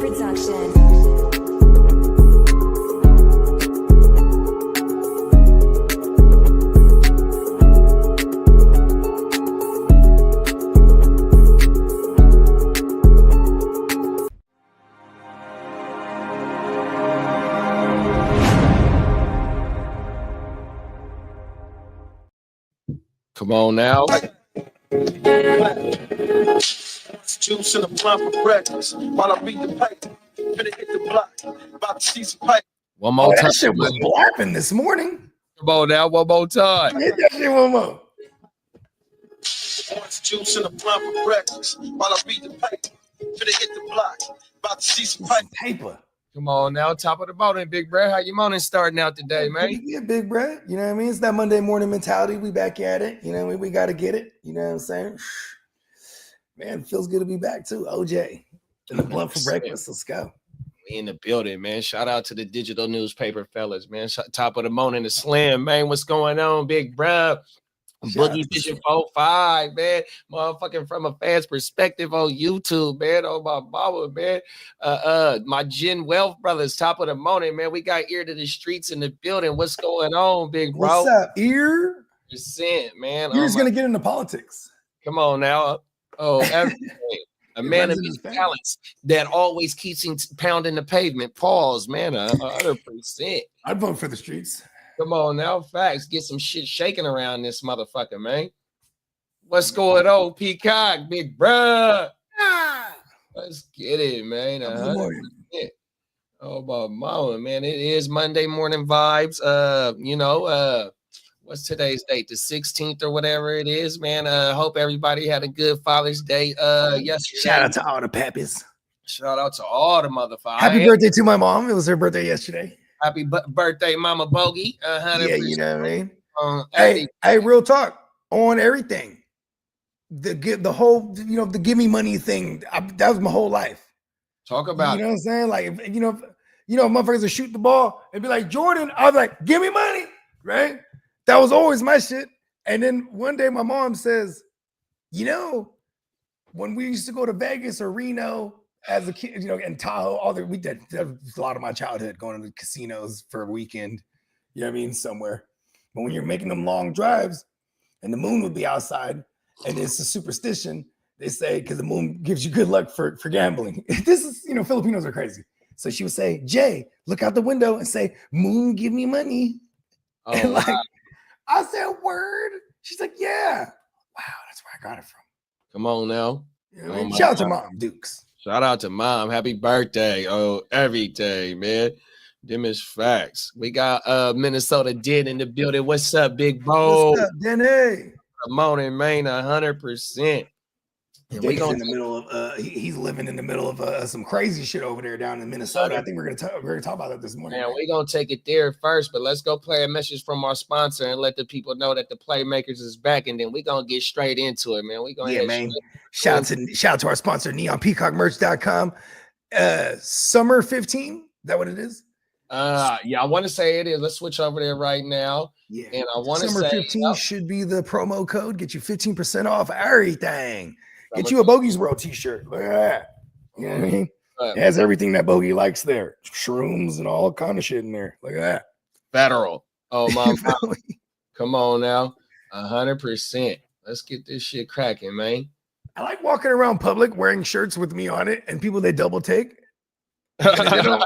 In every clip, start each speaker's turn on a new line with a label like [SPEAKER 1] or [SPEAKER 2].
[SPEAKER 1] production.
[SPEAKER 2] Come on now.
[SPEAKER 3] Juice in the blunt for breakfast while I beat the pipe. Finna hit the block. About to see some pipe.
[SPEAKER 2] One more time.
[SPEAKER 4] That shit was blapping this morning.
[SPEAKER 2] Come on now, one more time.
[SPEAKER 4] Hit that shit one more.
[SPEAKER 3] Juice in the blunt for breakfast while I beat the pipe. Finna hit the block. About to see some pipe.
[SPEAKER 4] Paper.
[SPEAKER 2] Come on now, top of the morning, big bro. How you morning starting out today, man?
[SPEAKER 4] Yeah, big bro. You know what I mean? It's that Monday morning mentality. We back at it. You know, we got to get it. You know what I'm saying? Man, it feels good to be back too. OJ in the blunt for breakfast. Let's go.
[SPEAKER 2] We in the building, man. Shout out to the digital newspaper fellas, man. Top of the morning, the Slim, man. What's going on, big bro? Boogie Vision 45, man. Motherfucking from a fan's perspective on YouTube, man. Oh, my mama, man. My Gen Wealth brothers, top of the morning, man. We got ear to the streets in the building. What's going on, big bro?
[SPEAKER 4] What's up, ear?
[SPEAKER 2] Percent, man.
[SPEAKER 4] Ear's gonna get into politics.
[SPEAKER 2] Come on now. Oh, everything. A man of his talents that always keeps him pounding the pavement. Pause, man. 100%.
[SPEAKER 4] I'd vote for the streets.
[SPEAKER 2] Come on now, facts. Get some shit shaking around this motherfucker, man. What's going on, Peacock, big bruh? Let's get it, man. Oh, my mama, man. It is Monday morning vibes. What's today's date? The 16th or whatever it is, man. Hope everybody had a good Father's Day. Yesterday.
[SPEAKER 4] Shout out to all the pappies.
[SPEAKER 2] Shout out to all the motherfuckers.
[SPEAKER 4] Happy birthday to my mom. It was her birthday yesterday.
[SPEAKER 2] Happy birthday, Mama Bogey. 100%.
[SPEAKER 4] Yeah, you know what I mean? Hey, real talk on everything. The whole, the give me money thing. That was my whole life.
[SPEAKER 2] Talk about
[SPEAKER 4] You know what I'm saying? Like, if motherfuckers would shoot the ball and be like, Jordan, I was like, give me money, right? That was always my shit. And then one day my mom says, when we used to go to Vegas or Reno as a kid, and Tahoe, we did a lot of my childhood going to the casinos for a weekend, somewhere. But when you're making them long drives and the moon would be outside, and it's a superstition, they say, because the moon gives you good luck for gambling. This is, Filipinos are crazy. So she would say, Jay, look out the window and say, moon, give me money.
[SPEAKER 2] Oh,
[SPEAKER 4] and I said, word. She's like, yeah. Wow, that's where I got it from.
[SPEAKER 2] Come on now.
[SPEAKER 4] Shout out to Mom Dukes.
[SPEAKER 2] Shout out to Mom. Happy birthday. Oh, every day, man. Them is facts. We got Minnesota Did in the building. What's up, big bro?
[SPEAKER 4] What's up, Denny?
[SPEAKER 2] Come on in, man. 100%. And we
[SPEAKER 4] in the middle of he's living in the middle of some crazy shit over there down in Minnesota. I think we're gonna talk about that this morning.
[SPEAKER 2] Man, we're gonna take it there first, but let's go play a message from our sponsor and let the people know that the Playmakers is back, and then we're gonna get straight into it, man. We gonna
[SPEAKER 4] shout out to our sponsor, neonpeacockmerch.com. Summer 15, is that what it is?
[SPEAKER 2] Yeah, I want to say it is. Let's switch over there right now.
[SPEAKER 4] Yeah,
[SPEAKER 2] and I want to say
[SPEAKER 4] Summer 15 should be the promo code. Get you 15% off everything. Get you a Bogey's World t-shirt. Look at that. You know what I mean? It has everything that Bogey likes there. Shrooms and all kind of shit in there. Look at that.
[SPEAKER 2] Federal. Oh, my God. Come on now. 100%. Let's get this shit cracking, man.
[SPEAKER 4] I like walking around public wearing shirts with me on it and people they double take. They don't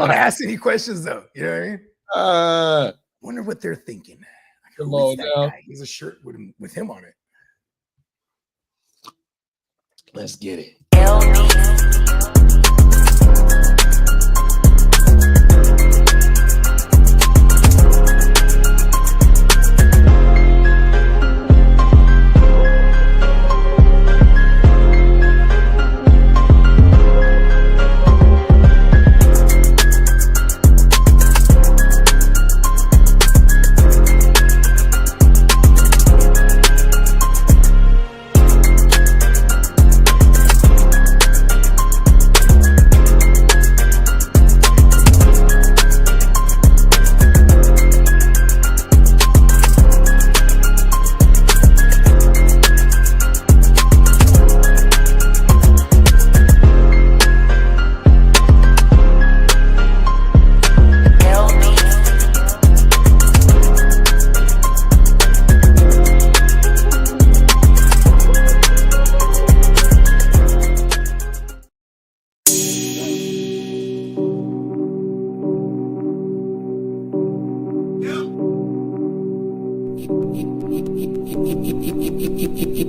[SPEAKER 4] ask any questions, though. You know what I mean? Wonder what they're thinking.
[SPEAKER 2] Come on now.
[SPEAKER 4] He's a shirt with him on it.
[SPEAKER 2] Let's get it.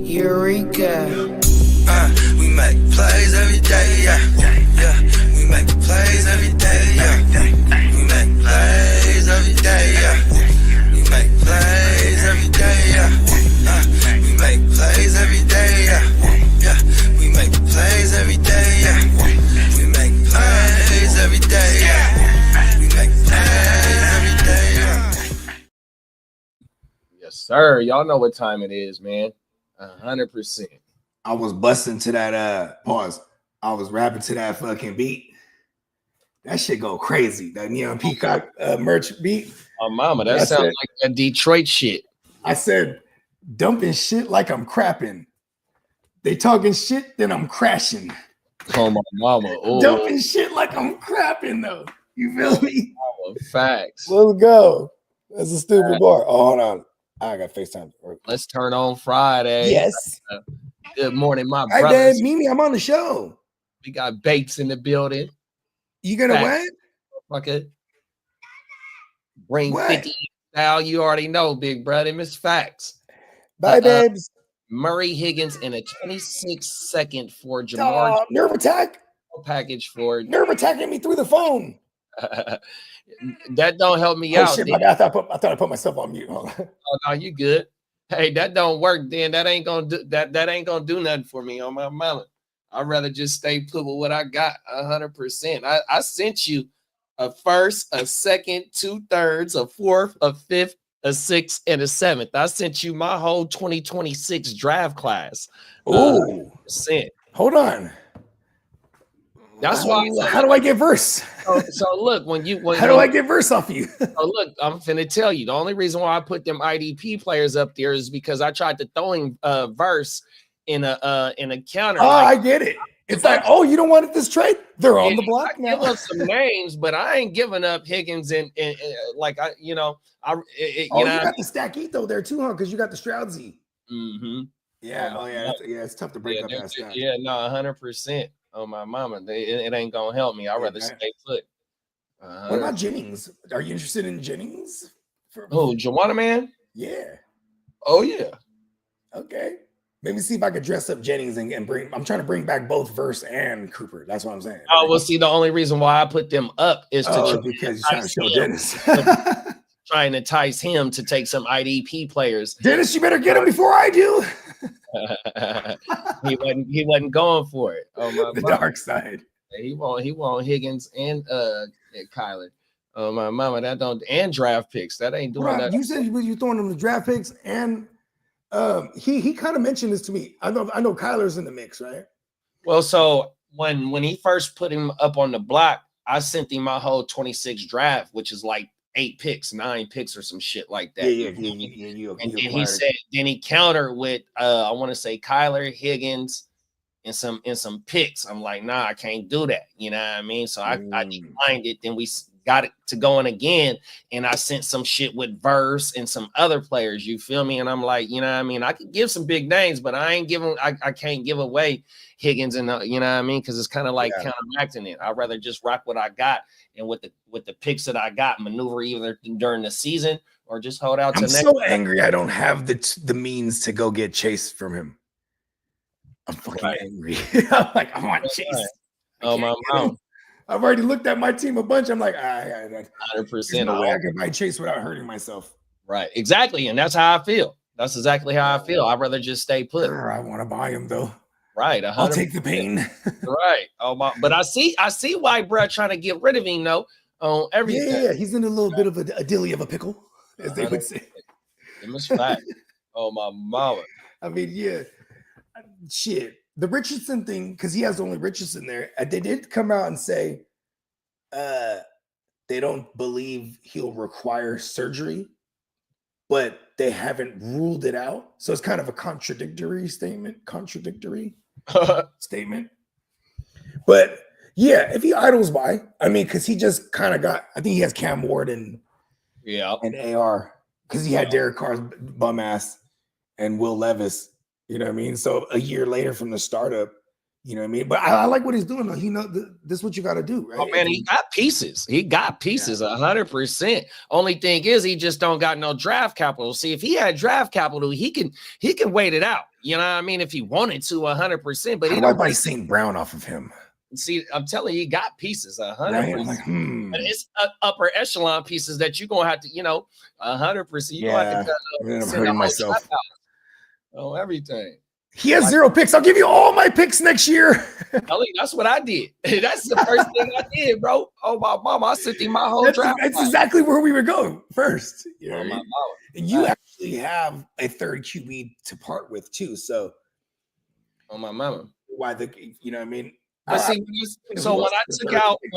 [SPEAKER 1] Eureka. We make plays every day, yeah. We make plays every day, yeah. We make plays every day, yeah. We make plays every day, yeah. We make plays every day, yeah. We make plays every day, yeah. We make plays every day, yeah. We make plays every day, yeah.
[SPEAKER 2] Yes, sir. Y'all know what time it is, man. 100%.
[SPEAKER 4] I was busting to that pause. I was rapping to that fucking beat. That shit go crazy. That Neon Peacock merch beat.
[SPEAKER 2] Oh, mama, that sounds like that Detroit shit.
[SPEAKER 4] I said, dumping shit like I'm crapping. They talking shit, then I'm crashing.
[SPEAKER 2] Oh, my mama. Ooh.
[SPEAKER 4] Dumping shit like I'm crapping, though. You feel me?
[SPEAKER 2] Facts.
[SPEAKER 4] Let's go. That's a stupid bar. Oh, hold on. I got FaceTime.
[SPEAKER 2] Let's turn on Friday.
[SPEAKER 4] Yes.
[SPEAKER 2] Good morning, my
[SPEAKER 4] Hi,
[SPEAKER 2] brothers.
[SPEAKER 4] Dad. Mimi, I'm on the show.
[SPEAKER 2] We got Bates in the building.
[SPEAKER 4] You gonna
[SPEAKER 2] Facts.
[SPEAKER 4] what?
[SPEAKER 2] Okay. Bring
[SPEAKER 4] What?
[SPEAKER 2] 50 now. You already know, big brother. Miss Facts.
[SPEAKER 4] Bye, babes.
[SPEAKER 2] Murray Higgins in a 26-second for Jamar
[SPEAKER 4] Nerve attack.
[SPEAKER 2] package for
[SPEAKER 4] Nerve attacking me through the phone.
[SPEAKER 2] that don't help me
[SPEAKER 4] Oh
[SPEAKER 2] out.
[SPEAKER 4] shit, my bad. I thought I put myself on mute. Hold on.
[SPEAKER 2] Oh, no, you good. Hey, that don't work, then. That ain't gonna do that ain't gonna do nothing for me on my mama. I'd rather just stay put with what I got 100%. I sent you a first, a second, 2/3, a fourth, a fifth, a sixth, and a seventh. I sent you my whole 2026 draft class.
[SPEAKER 4] Oh,
[SPEAKER 2] hold
[SPEAKER 4] on.
[SPEAKER 2] That's why.
[SPEAKER 4] How do I get verse?
[SPEAKER 2] So look,
[SPEAKER 4] how do I get verse off you?
[SPEAKER 2] So look, I'm finna tell you. The only reason why I put them IDP players up there is because I tried to throw him verse in a counter.
[SPEAKER 4] Oh, I get it. It's like, oh, you don't want this trade? They're on the block
[SPEAKER 2] I
[SPEAKER 4] now.
[SPEAKER 2] give up some names, but I ain't giving up Higgins and like you know,
[SPEAKER 4] you got the stack though there too, huh? Because you got the Stroudsy.
[SPEAKER 2] Mm-hmm.
[SPEAKER 4] Yeah. Oh yeah. It's tough to break up that stack.
[SPEAKER 2] Yeah, no, 100%. Oh my mama, it ain't gonna help me. I'd rather stay put.
[SPEAKER 4] What about Jennings? Are you interested in Jennings?
[SPEAKER 2] Juwanna man?
[SPEAKER 4] Yeah.
[SPEAKER 2] Oh yeah.
[SPEAKER 4] Okay. Maybe see if I could dress up Jennings and bring. I'm trying to bring back both Verse and Cooper. That's what I'm saying.
[SPEAKER 2] Oh, well, see, the only reason why I put them up is
[SPEAKER 4] because you're trying to show Dennis.
[SPEAKER 2] Trying to entice him to take some IDP players.
[SPEAKER 4] Dennis, you better get him before I do.
[SPEAKER 2] he wasn't going for it. Oh my
[SPEAKER 4] the dark side.
[SPEAKER 2] He want Higgins and Kyler. Oh my mama, that don't and draft picks. That ain't doing that.
[SPEAKER 4] You said you throwing him the draft picks and he kind of mentioned this to me. I know Kyler's in the mix, right?
[SPEAKER 2] Well, so when he first put him up on the block, I sent him my whole 26 draft, which is like 8 picks, 9 picks, or some shit like that.
[SPEAKER 4] Yeah.
[SPEAKER 2] And he said, then he countered with I want to say Kyler, Higgins, and some picks. I'm like, nah, I can't do that. You know what I mean? So I declined it. Then we got it to going again, and I sent some shit with Verse and some other players. You feel me? And I'm like, you know what I mean? I could give some big names, but I can't give away Higgins and you know what I mean? Because it's kind of like counteracting it. I'd rather just rock what I got, and with the picks that I got, maneuver either during the season or just hold out.
[SPEAKER 4] I'm so angry I don't have the means to go get Chase from him. I'm fucking angry. I'm like, I want Chase.
[SPEAKER 2] Oh my mom.
[SPEAKER 4] I've already looked at my team a bunch. I'm like,
[SPEAKER 2] 100%
[SPEAKER 4] away. I can buy Chase without hurting myself.
[SPEAKER 2] Right, exactly, and that's how I feel. That's exactly how I feel. I'd rather just stay put.
[SPEAKER 4] I want to buy him though.
[SPEAKER 2] Right, 100%.
[SPEAKER 4] I'll take the pain.
[SPEAKER 2] Right. Oh my, but I see why bro trying to get rid of him though on everything.
[SPEAKER 4] Yeah, he's in a little bit of a dilly of a pickle, as they would say.
[SPEAKER 2] It was fact. Oh my mama.
[SPEAKER 4] I mean, yeah, shit. The Richardson thing, because he has only Richardson there. They did come out and say they don't believe he'll require surgery, but they haven't ruled it out. So it's kind of a contradictory statement. But yeah, if he idles by, I mean, because he just kind of got, I think he has Cam Ward and AR, because he had Derek Carr's bum ass and Will Levis. You know what I mean? So a year later from the startup, You know what I mean? But I like what he's doing. Though. He know this is what you got to do, right?
[SPEAKER 2] Oh man, he got pieces. He got pieces 100%. Only thing is, he just don't got no draft capital. See, if he had draft capital, he can wait it out. You know what I mean? If he wanted to 100%, but he don't
[SPEAKER 4] buy St. Brown off of him.
[SPEAKER 2] See, I'm telling you, he got pieces 100%.
[SPEAKER 4] Right? I'm like,
[SPEAKER 2] But it's upper echelon pieces that you're gonna have to, 100%. You're gonna have to
[SPEAKER 4] I'm hurting myself.
[SPEAKER 2] Oh, everything.
[SPEAKER 4] He has 0 picks. I'll give you all my picks next year.
[SPEAKER 2] That's what I did. That's the first thing I did, bro. Oh, my mama, I sent him my whole draft.
[SPEAKER 4] That's exactly where we were going first. You know
[SPEAKER 2] my mama.
[SPEAKER 4] And you actually have a third QB to part with too. So,
[SPEAKER 2] on my mama.
[SPEAKER 4] Why you know what I mean?
[SPEAKER 2] But see, so when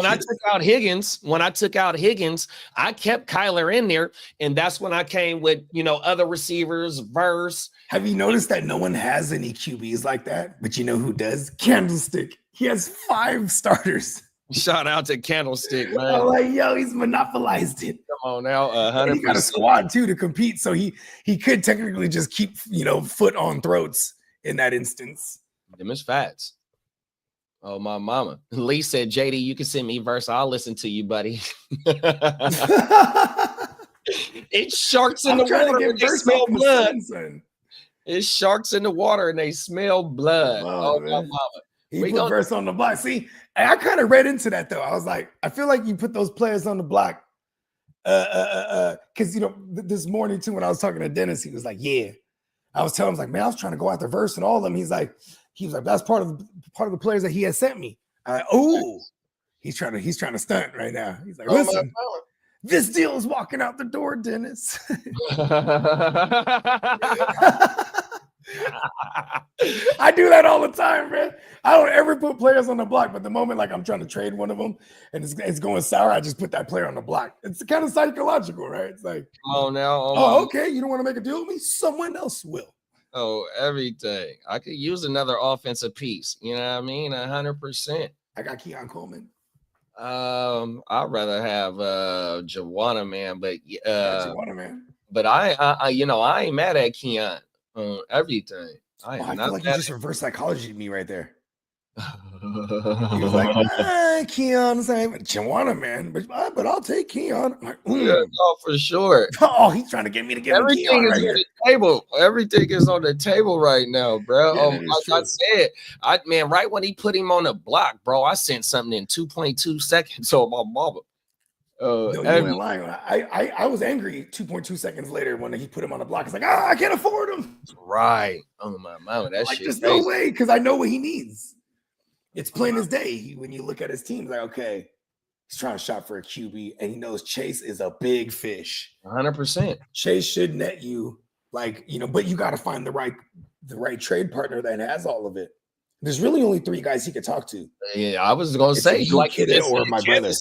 [SPEAKER 2] I took out Higgins, I kept Kyler in there, and that's when I came with other receivers, Verse.
[SPEAKER 4] Have you noticed that no one has any QBs like that? But you know who does? Candlestick. He has 5 starters.
[SPEAKER 2] Shout out to Candlestick, man.
[SPEAKER 4] I'm like, yo, he's monopolized it.
[SPEAKER 2] Come on now, 100%.
[SPEAKER 4] He got a squad too to compete, so he could technically just keep foot on throats in that instance.
[SPEAKER 2] Them is fats. Oh, my mama. Lee said, JD, you can send me Verse. I'll listen to you, buddy. It's sharks in the water and they smell blood. It's sharks in the water and they smell blood. Oh, my mama.
[SPEAKER 4] He put Verse on the block. See, I kind of read into that, though. I was like, I feel like you put those players on the block. Because, this morning, too, when I was talking to Dennis, he was like, yeah. I was telling him, man, I was trying to go after Verse and all of them. He was like, that's part of the players that he has sent me. He's trying to stunt right now. He's like, listen, this deal is walking out the door, Dennis. I do that all the time, man. I don't ever put players on the block, but the moment I'm trying to trade one of them and it's going sour, I just put that player on the block. It's kind of psychological, right? It's like, okay, you don't want to make a deal with me? Someone else will.
[SPEAKER 2] Oh, everything. I could use another offensive piece. You know what I mean? 100%.
[SPEAKER 4] I got Keon Coleman.
[SPEAKER 2] I'd rather have Juwanna, man, but
[SPEAKER 4] Juwanna, man.
[SPEAKER 2] But I ain't mad at Keon on everything.
[SPEAKER 4] I feel like you just reverse psychology to me right there. He was like, Keon's like Juwanna, man, but I'll take Keon. I'm like,
[SPEAKER 2] yeah, no, for sure.
[SPEAKER 4] Oh, he's trying to get me to get
[SPEAKER 2] everything is
[SPEAKER 4] right
[SPEAKER 2] on
[SPEAKER 4] here.
[SPEAKER 2] the table. Everything is on the table right now, bro.
[SPEAKER 4] Yeah,
[SPEAKER 2] like I said, right when he put him on the block, bro, I sent something in 2.2 seconds on my mama.
[SPEAKER 4] No, you ain't lying. I was angry 2.2 seconds later when he put him on the block. It's like, I can't afford him.
[SPEAKER 2] Right. Oh my mama, that shit.
[SPEAKER 4] There's no way, because I know what he needs. It's plain as day. When you look at his team, like, okay, he's trying to shop for a QB, and he knows Chase is a big fish.
[SPEAKER 2] 100%.
[SPEAKER 4] Chase should net you, but you got to find the right trade partner that has all of it. There's really only 3 guys he could talk to.
[SPEAKER 2] Yeah, I was gonna say
[SPEAKER 4] Kid or my brother.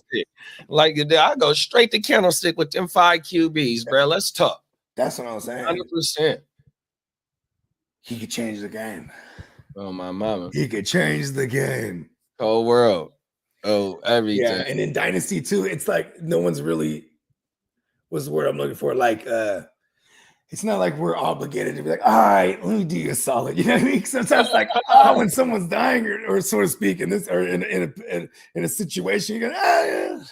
[SPEAKER 2] Like I go straight to Candlestick with them 5 QBs, bro. Let's talk.
[SPEAKER 4] That's what I'm saying.
[SPEAKER 2] 100%.
[SPEAKER 4] He could change the game.
[SPEAKER 2] Oh my mama.
[SPEAKER 4] He could change the game.
[SPEAKER 2] Whole world. Oh, everything.
[SPEAKER 4] Yeah, and in Dynasty too, it's like no one's really. What's the word I'm looking for? Like, it's not like we're obligated to be like, all right, let me do you a solid. You know what I mean? Sometimes like, when someone's dying or so to speak, in this or in a situation, you go, yeah.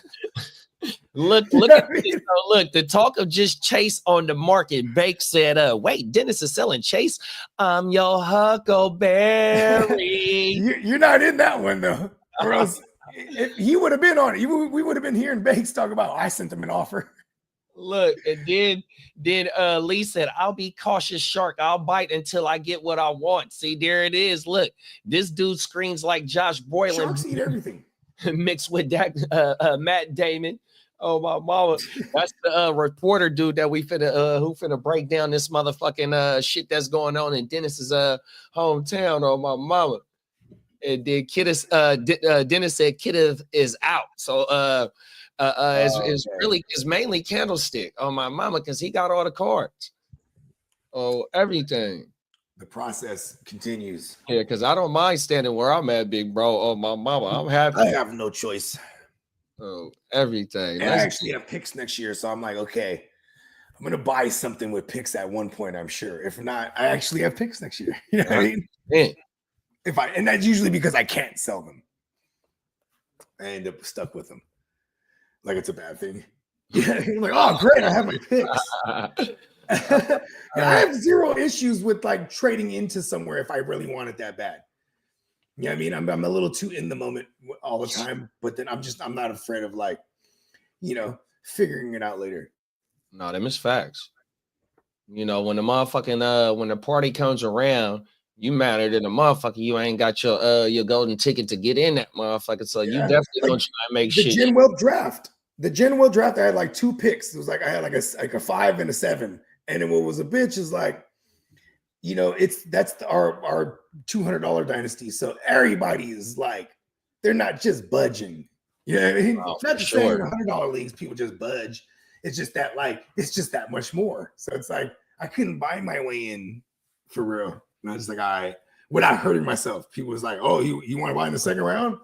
[SPEAKER 2] Look at this. Look, the talk of just Chase on the market. Bake said, wait, Dennis is selling Chase. I'm your Huckleberry.
[SPEAKER 4] You're not in that one though. Or else he would have been on it. We would have been hearing Bakes talk about, I sent him an offer.
[SPEAKER 2] Look, and then Lee said, I'll be cautious, shark. I'll bite until I get what I want. See, there it is. Look, this dude screams like Josh Brolin.
[SPEAKER 4] Sharks eat everything.
[SPEAKER 2] Mixed with Matt Damon. Oh my mama, that's the reporter dude that we finna break down this motherfucking shit that's going on in Dennis's hometown. Oh my mama, and then Dennis said Kid is out. So it's mainly Candlestick. Oh my mama, because he got all the cards. Oh, everything.
[SPEAKER 4] The process continues.
[SPEAKER 2] Yeah, because I don't mind standing where I'm at, big bro. Oh my mama, I'm happy.
[SPEAKER 4] I have no choice.
[SPEAKER 2] Oh, everything.
[SPEAKER 4] And I actually have picks next year, so I'm like, okay, I'm gonna buy something with picks at one point. I'm sure. If not, I actually have picks next year. You know what I mean? And that's usually because I can't sell them. I end up stuck with them. Like it's a bad thing. Yeah, I'm like, oh great, I have my picks. I have zero issues with like trading into somewhere if I really want it that bad. Yeah, I mean, I'm a little too in the moment all the time, but then I'm not afraid of like, figuring it out later.
[SPEAKER 2] No, them is facts. When the motherfucking when the party comes around, you matter than the motherfucker. You ain't got your golden ticket to get in that motherfucker. So you definitely gonna try and make
[SPEAKER 4] the
[SPEAKER 2] shit.
[SPEAKER 4] Gen Web draft. The Gen Web draft, I had like 2 picks. It was like I had like a 5 and a 7. And then what was a bitch is like, that's our $200 dynasty. So everybody is like, they're not just budging. You know what I mean?
[SPEAKER 2] Oh,
[SPEAKER 4] Not just saying in $100 leagues, people just budge. It's just that it's just that much more. So it's like I couldn't buy my way in for real. And I was just like, without hurting myself. People was like, oh, you want to buy in the second round?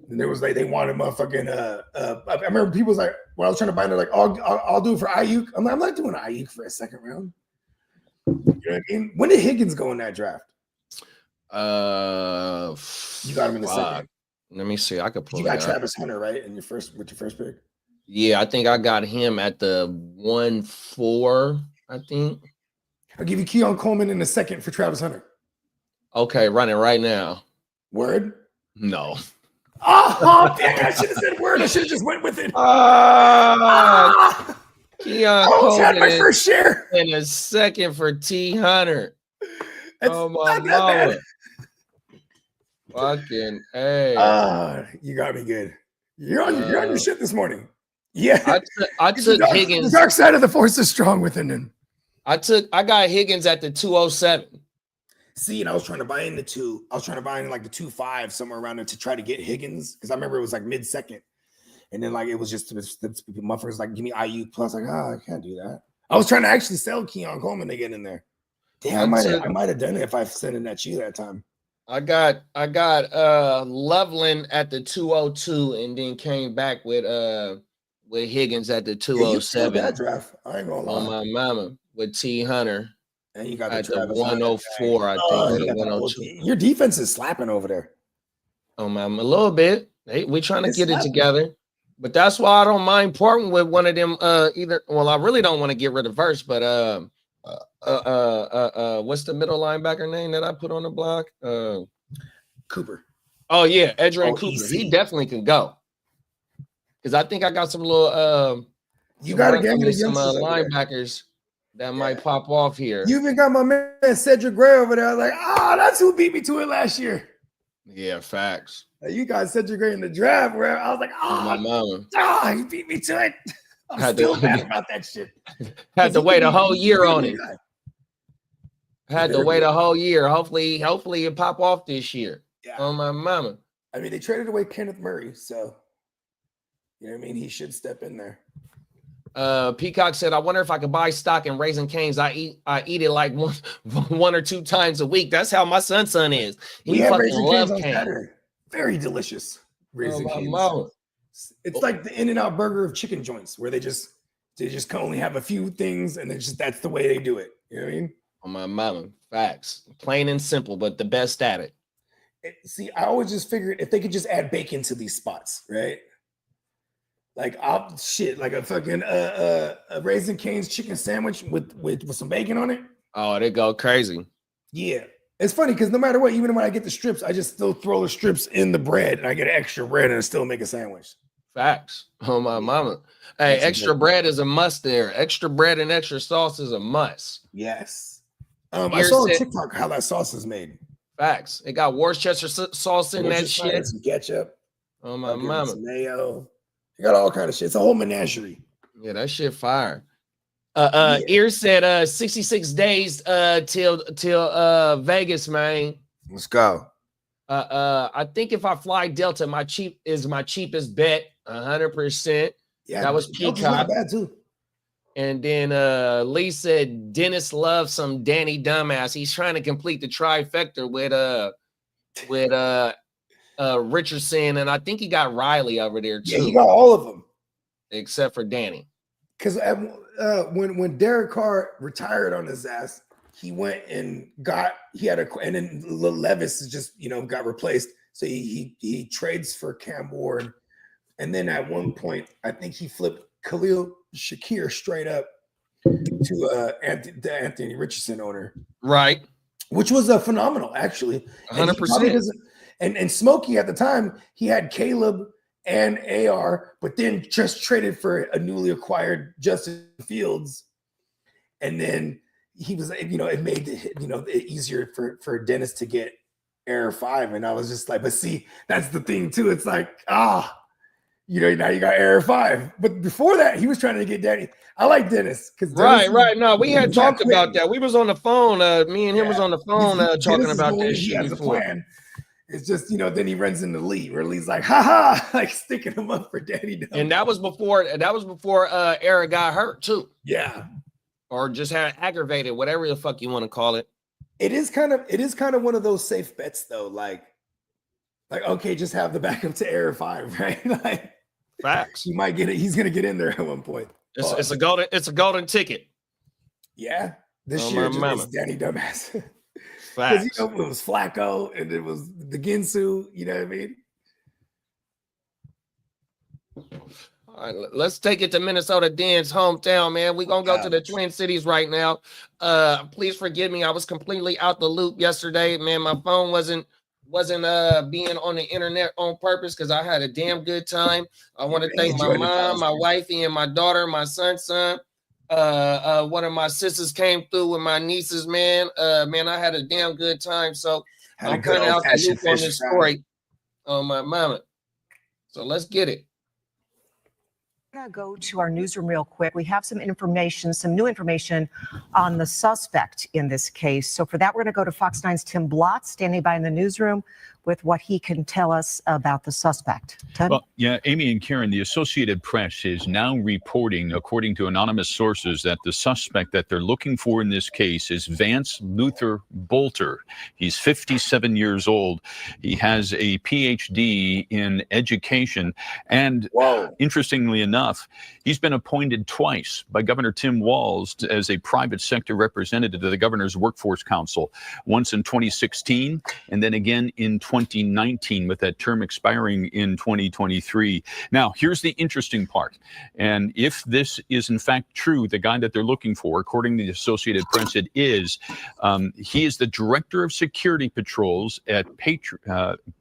[SPEAKER 4] And there was like they wanted motherfucking I remember people was like, when I was trying to buy, they're like, I'll do it for Ayuk. I'm like, I'm not doing Ayuk for a second round. You know what I mean? When did Higgins go in that draft? You got him in the second.
[SPEAKER 2] Let me see. I could pull.
[SPEAKER 4] You got Travis Hunter, right? With your first pick.
[SPEAKER 2] Yeah, I think I got him at the 1-4. I think.
[SPEAKER 4] I'll give you Keon Coleman in the second for Travis Hunter.
[SPEAKER 2] Okay, running right now.
[SPEAKER 4] Word?
[SPEAKER 2] No.
[SPEAKER 4] Oh, damn! I should have said word. I should have just went with it.
[SPEAKER 2] Keon
[SPEAKER 4] Coleman had my first share
[SPEAKER 2] in a second for T Hunter. Oh my
[SPEAKER 4] God!
[SPEAKER 2] Fucking hey!
[SPEAKER 4] You got me good. You're on your shit this morning. Yeah,
[SPEAKER 2] I took Higgins.
[SPEAKER 4] The dark side of the force is strong within him.
[SPEAKER 2] I got Higgins at the 207.
[SPEAKER 4] See, and I was trying to buy in I was trying to buy in like the 2.5 somewhere around there to try to get Higgins because I remember it was like mid-second, and then like it was just the muffers like give me IU plus like I can't do that. I was trying to actually sell Keon Coleman to get in there. Damn, I might have done it if I sent in that cheat that time.
[SPEAKER 2] I got Loveland at the 202 and then came back with Higgins at the 207.
[SPEAKER 4] That draft, I ain't gonna lie.
[SPEAKER 2] On my mama with T Hunter.
[SPEAKER 4] And you got
[SPEAKER 2] at the 104, I think. The 102.
[SPEAKER 4] Your defense is slapping over there.
[SPEAKER 2] Oh man, a little bit. We're trying to get it together. But that's why I don't mind parting with one of them. Either I really don't want to get rid of Verse, but what's the middle linebacker name that I put on the block?
[SPEAKER 4] Cooper.
[SPEAKER 2] Oh yeah, Edgerrin Cooper.
[SPEAKER 4] EC.
[SPEAKER 2] He definitely can go. Because I think I got some little
[SPEAKER 4] you got to get me
[SPEAKER 2] some linebackers that might pop off here.
[SPEAKER 4] You even got my man Cedric Gray over there. I was like, that's who beat me to it last year.
[SPEAKER 2] Yeah, facts.
[SPEAKER 4] You got Cedric Gray in the draft where I was like,
[SPEAKER 2] my mama.
[SPEAKER 4] He beat me to it. I'm still mad about that shit.
[SPEAKER 2] Had to wait a whole year on it. Had to wait a whole year. Hopefully it pop off this year.
[SPEAKER 4] Yeah.
[SPEAKER 2] On my mama.
[SPEAKER 4] I mean, they traded away Kenneth Murray, so you know what I mean? He should step in there.
[SPEAKER 2] Peacock said, I wonder if I could buy stock in Raising Cane's. I eat it like one or 2 times a week. That's how my son is. He fucking loves cane.
[SPEAKER 4] Very delicious. Raising Cane's. It's like the In-N-Out burger of chicken joints where they just can only have a few things and that's the way they do it. You know what I mean?
[SPEAKER 2] On my mama. Facts. Plain and simple, but the best at it.
[SPEAKER 4] See, I always just figured if they could just add bacon to these spots, right? Like like a fucking a Raising Cane's chicken sandwich with some bacon on it.
[SPEAKER 2] Oh, they go crazy.
[SPEAKER 4] Yeah. It's funny because no matter what, even when I get the strips, I just still throw the strips in the bread and I get extra bread and I still make a sandwich.
[SPEAKER 2] Facts. Oh my mama. Hey, extra bread is a must there. Extra bread and extra sauce is a must.
[SPEAKER 4] Yes. I saw on TikTok how that sauce is made.
[SPEAKER 2] Facts. It got Worcestershire sauce in that shit.
[SPEAKER 4] Some ketchup.
[SPEAKER 2] Oh my mama.
[SPEAKER 4] Some mayo. You got all kind of shit. It's a whole menagerie.
[SPEAKER 2] Yeah, that shit fire. Ear said 66 days till Vegas, man.
[SPEAKER 4] Let's go.
[SPEAKER 2] I think if I fly Delta, my cheapest bet, 100%.
[SPEAKER 4] Yeah,
[SPEAKER 2] that was Peacock.
[SPEAKER 4] Not bad too.
[SPEAKER 2] And then Lee said Dennis loves some Danny Dumbass. He's trying to complete the trifecta with Richardson, and I think he got Riley over there too.
[SPEAKER 4] Yeah, he got all of them
[SPEAKER 2] except for Danny.
[SPEAKER 4] Because when Derek Carr retired on his ass, he went and and then Levis just, got replaced. So he trades for Cam Ward. And then at one point, I think he flipped Khalil Shakir straight up to the Anthony Richardson owner.
[SPEAKER 2] Right.
[SPEAKER 4] Which was phenomenal, actually.
[SPEAKER 2] 100%.
[SPEAKER 4] And Smokey at the time, he had Caleb and AR, but then just traded for a newly acquired Justin Fields. And then he was, it made it easier for Dennis to get Air 5. And I was just like, but see, that's the thing too. It's like, now you got Air 5. But before that, he was trying to get Danny. I like Dennis.
[SPEAKER 2] Right. No, we had talked about that. We was on the phone. Me and him was on the phone talking about this shit before.
[SPEAKER 4] He has a plan. It's just, then he runs into Lee, where Lee's like, like sticking him up for Danny Dumb.
[SPEAKER 2] And that was before Eric got hurt too.
[SPEAKER 4] Yeah.
[SPEAKER 2] Or just had aggravated, whatever the fuck you want to call it.
[SPEAKER 4] It is kind of one of those safe bets though. Like, okay, just have the backup to Air 5, right? Like,
[SPEAKER 2] facts.
[SPEAKER 4] He might get it. He's gonna get in there at one point.
[SPEAKER 2] It's a golden ticket.
[SPEAKER 4] Yeah. This year just Danny Dumbass.
[SPEAKER 2] Because
[SPEAKER 4] it was Flacco and it was the Ginsu, you know what I mean?
[SPEAKER 2] All right, let's take it to Minnesota Dan's hometown, man. We're gonna go to the Twin Cities right now. Please forgive me. I was completely out the loop yesterday, man. My phone wasn't being on the internet on purpose because I had a damn good time. I want to thank my mom, my wifey, and my daughter, my son's son. One of my sisters came through with my nieces, man. Man, I had a damn good time. So I'm kind of out the loop on this story on my mama. So let's get it.
[SPEAKER 5] I'm going to go to our newsroom real quick. We have some new information on the suspect in this case. So for that, we're going to go to Fox 9's Tim Blott, standing by in the newsroom with what he can tell us about the suspect. Tim?
[SPEAKER 6] Well, yeah, Amy and Karen, the Associated Press is now reporting, according to anonymous sources, that the suspect that they're looking for in this case is Vance Luther Bolter. He's 57 years old. He has a PhD in education. And interestingly enough, he's been appointed twice by Governor Tim Walz as a private sector representative to the Governor's Workforce Council, once in 2016 and then again in 2019, with that term expiring in 2023. Now, here's the interesting part. And if this is in fact true, the guy that they're looking for, according to the Associated Press, it is, he is the director of security patrols at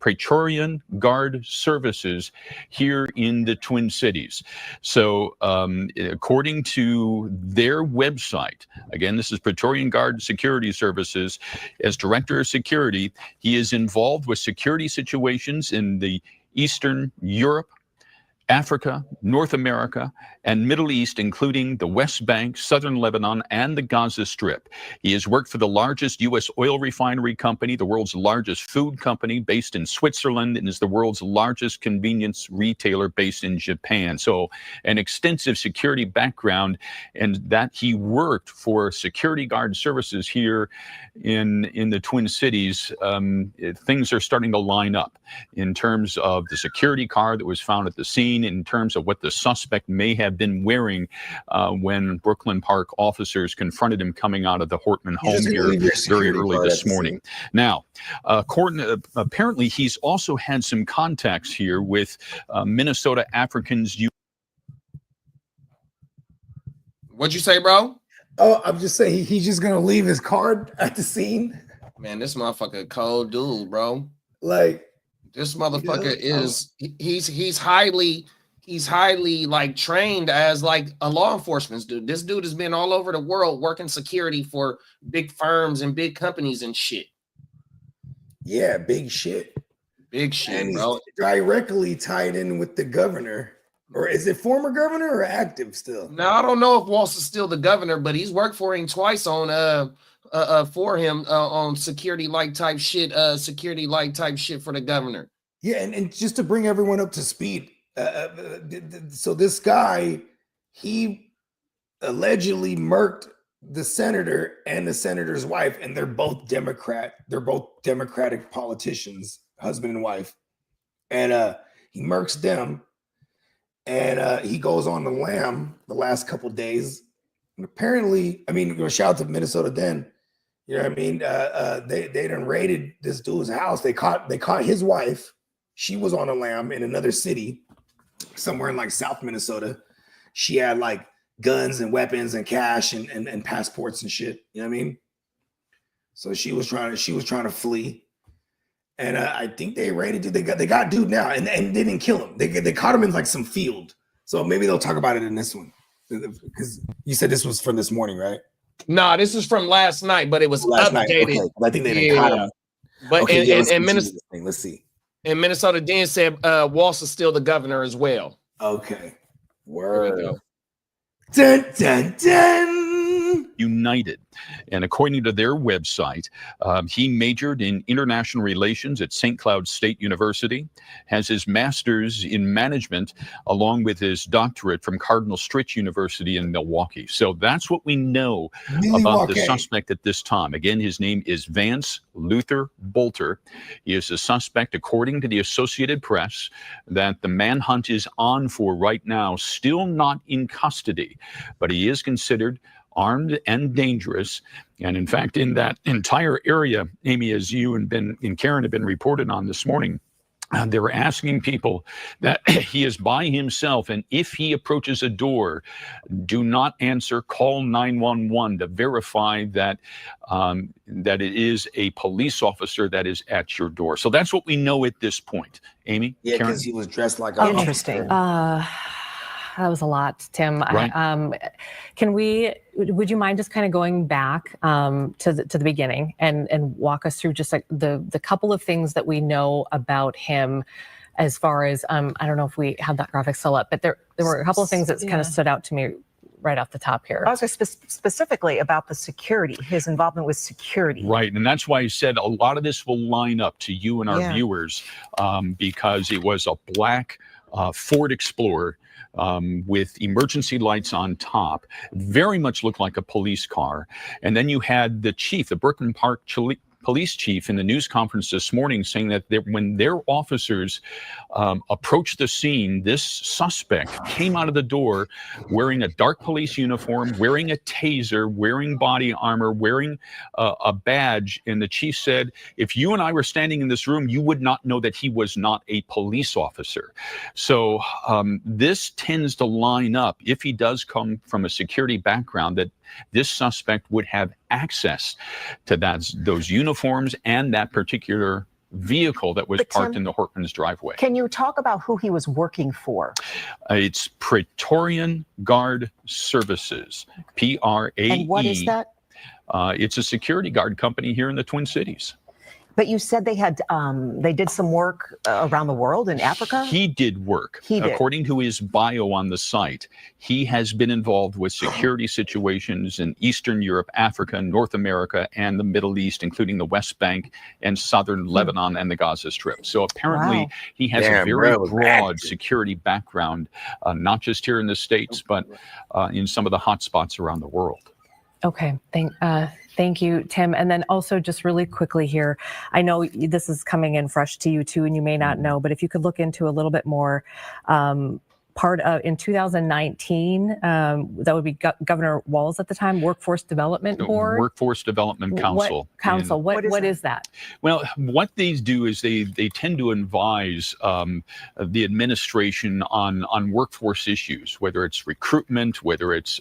[SPEAKER 6] Praetorian Guard Services here in the Twin Cities. So according to their website, again, this is Praetorian Guard Security Services, as director of security, he is involved with security situations in the Eastern Europe, Africa, North America, and Middle East, including the West Bank, Southern Lebanon, and the Gaza Strip. He has worked for the largest U.S. oil refinery company, the world's largest food company based in Switzerland, and is the world's largest convenience retailer based in Japan. So an extensive security background, and that he worked for security guard services here in the Twin Cities. Things are starting to line up in terms of the security car that was found at the scene, in terms of what the suspect may have been wearing when Brooklyn Park officers confronted him coming out of the Hortman home here very early this morning. Now, apparently he's also had some contacts here with Minnesota Africans.
[SPEAKER 2] What'd you say, bro?
[SPEAKER 4] Oh, I'm just saying he's just going to leave his card at the scene.
[SPEAKER 2] Man, this motherfucker cold dude, bro.
[SPEAKER 4] Like,
[SPEAKER 2] this motherfucker he's highly like trained as like a law enforcement dude. This dude has been all over the world working security for big firms and big companies and shit.
[SPEAKER 4] Yeah, big shit.
[SPEAKER 2] Big shit,
[SPEAKER 4] and
[SPEAKER 2] bro.
[SPEAKER 4] Directly tied in with the governor. Or is it former governor or active still?
[SPEAKER 2] Now, I don't know if Walz is still the governor, but he's worked for him twice on security light type shit for the governor.
[SPEAKER 4] Yeah, and just to bring everyone up to speed, so this guy, he allegedly murked the senator and the senator's wife, and they're both Democrat. They're both Democratic politicians, husband and wife, and he murks them, and he goes on the lam the last couple days. And apparently, I mean, shout out to Minnesota Den. You know what I mean? They done raided this dude's house. They caught his wife. She was on a lam in another city, somewhere in like South Minnesota. She had like guns and weapons and cash and passports and shit. You know what I mean? So she was trying to flee. And I think they raided dude. They got dude now, and they didn't kill him. They caught him in like some field. So maybe they'll talk about it in this one, because you said this was from this morning, right?
[SPEAKER 2] No, this is from last night, but it was
[SPEAKER 4] Last night.
[SPEAKER 2] updated.
[SPEAKER 4] Okay. I think they didn't caught him.
[SPEAKER 2] But
[SPEAKER 4] Okay,
[SPEAKER 2] in Minnesota,
[SPEAKER 4] let's see.
[SPEAKER 2] In Minnesota, Dean said Walsh is still the governor as well.
[SPEAKER 4] Okay.
[SPEAKER 2] There we
[SPEAKER 4] Word.
[SPEAKER 2] go.
[SPEAKER 4] Dun, dun, dun.
[SPEAKER 6] United. And according to their website, he majored in international relations at St. Cloud State University, has his master's in management, along with his doctorate from Cardinal Stritch University in Milwaukee. So that's what we know about the suspect at this time. Again, his name is Vance Luther Bolter. He is a suspect, according to the Associated Press, that the manhunt is on for right now, still not in custody, but he is considered armed and dangerous. And in fact, in that entire area, Amy, as you and Ben and Karen have been reported on this morning, they were asking people that he is by himself, and if he approaches a door, do not answer, call 911 to verify that that it is a police officer that is at your door. So that's what we know at this point. Amy?
[SPEAKER 4] Yeah,
[SPEAKER 6] Karen?
[SPEAKER 4] because he was dressed like a
[SPEAKER 5] Interesting.
[SPEAKER 7] That was a lot, Tim.
[SPEAKER 6] Right.
[SPEAKER 7] Would you mind just kind of going back to the beginning and walk us through just like the couple of things that we know about him, as far as I don't know if we have that graphic still up, but there were a couple of things that kind of stood out to me right off the top here.
[SPEAKER 5] I was specifically about the security, his involvement with security.
[SPEAKER 6] Right, and that's why I said a lot of this will line up to you and our viewers, because it was a black Ford Explorer with emergency lights on top, very much looked like a police car. And then you had the chief, the Brooklyn Park police chief, in the news conference this morning saying that when their officers approached the scene, this suspect came out of the door wearing a dark police uniform, wearing a taser, wearing body armor, wearing a badge. And the chief said, if you and I were standing in this room, you would not know that he was not a police officer. So this tends to line up, if he does come from a security background, that this suspect would have access to those uniforms and that particular vehicle that was parked in the Hortman's driveway.
[SPEAKER 5] Can you talk about who he was working for?
[SPEAKER 6] It's Praetorian Guard Services, PRAE.
[SPEAKER 5] And what is that?
[SPEAKER 6] It's a security guard company here in the Twin Cities.
[SPEAKER 5] But you said they did some work around the world in Africa?
[SPEAKER 6] He did work.
[SPEAKER 5] He did.
[SPEAKER 6] According to his bio on the site, he has been involved with security situations in Eastern Europe, Africa, North America, and the Middle East, including the West Bank and Southern Lebanon and the Gaza Strip. So apparently he has a very broad security background, not just here in the States, but in some of the hot spots around the world.
[SPEAKER 7] Okay, thank you, Tim. And then also just really quickly here, I know this is coming in fresh to you too, and you may not know, but if you could look into a little bit more, part of in 2019, that would be Governor Walz at the time, Workforce Development Board.
[SPEAKER 6] Workforce Development Council.
[SPEAKER 7] What is that?
[SPEAKER 6] Well, what these do is they tend to advise the administration on workforce issues, whether it's recruitment, whether it's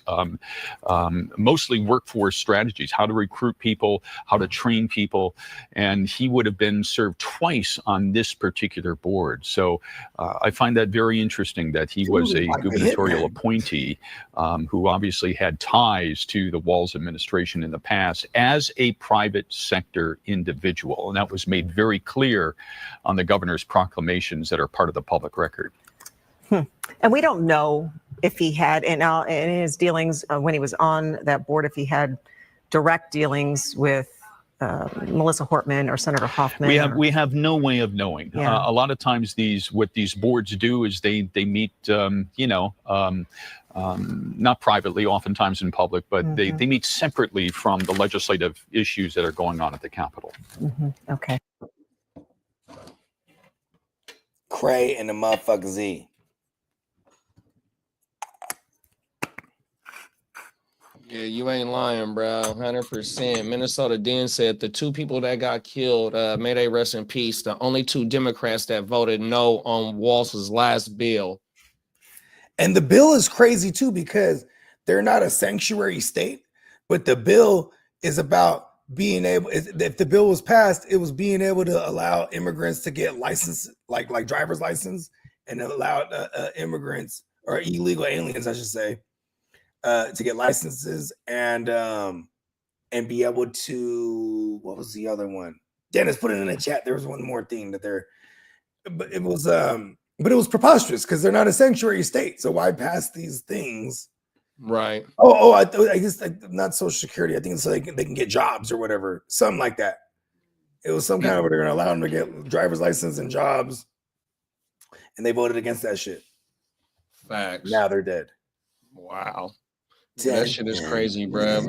[SPEAKER 6] mostly workforce strategies, how to recruit people, how to train people. And he would have been served twice on this particular board. So I find that very interesting that he was a gubernatorial appointee who obviously had ties to the Walz administration in the past as a private sector individual. And that was made very clear on the governor's proclamations that are part of the public record.
[SPEAKER 5] And we don't know if he had, in his dealings when he was on that board, if he had direct dealings with Melissa Hortman or Senator Hoffman.
[SPEAKER 6] We have no way of knowing.
[SPEAKER 5] Yeah.
[SPEAKER 6] A lot of times what these boards do is they meet, not privately, oftentimes in public, but they meet separately from the legislative issues that are going on at the Capitol.
[SPEAKER 5] Okay.
[SPEAKER 4] Cray and the motherfucker Z.
[SPEAKER 2] Yeah, you ain't lying, bro. 100%. Minnesota then said the 2 people that got killed, may they rest in peace. The only 2 Democrats that voted no on Walz's last bill.
[SPEAKER 4] And the bill is crazy too because they're not a sanctuary state, but the bill is about being able. If the bill was passed, it was being able to allow immigrants to get license, like driver's license, and allow immigrants or illegal aliens, I should say, to get licenses and be able to. What was the other one? Dennis put it in the chat. There was one more thing that but it was But it was preposterous because they're not a sanctuary state. So why pass these things?
[SPEAKER 2] Right.
[SPEAKER 4] I guess not Social Security. I think it's like they can get jobs or whatever, something like that. It was some kind of where they're going to allow them to get driver's license and jobs, and they voted against that shit.
[SPEAKER 2] Facts.
[SPEAKER 4] Now they're dead.
[SPEAKER 2] Wow. That shit is crazy, bro.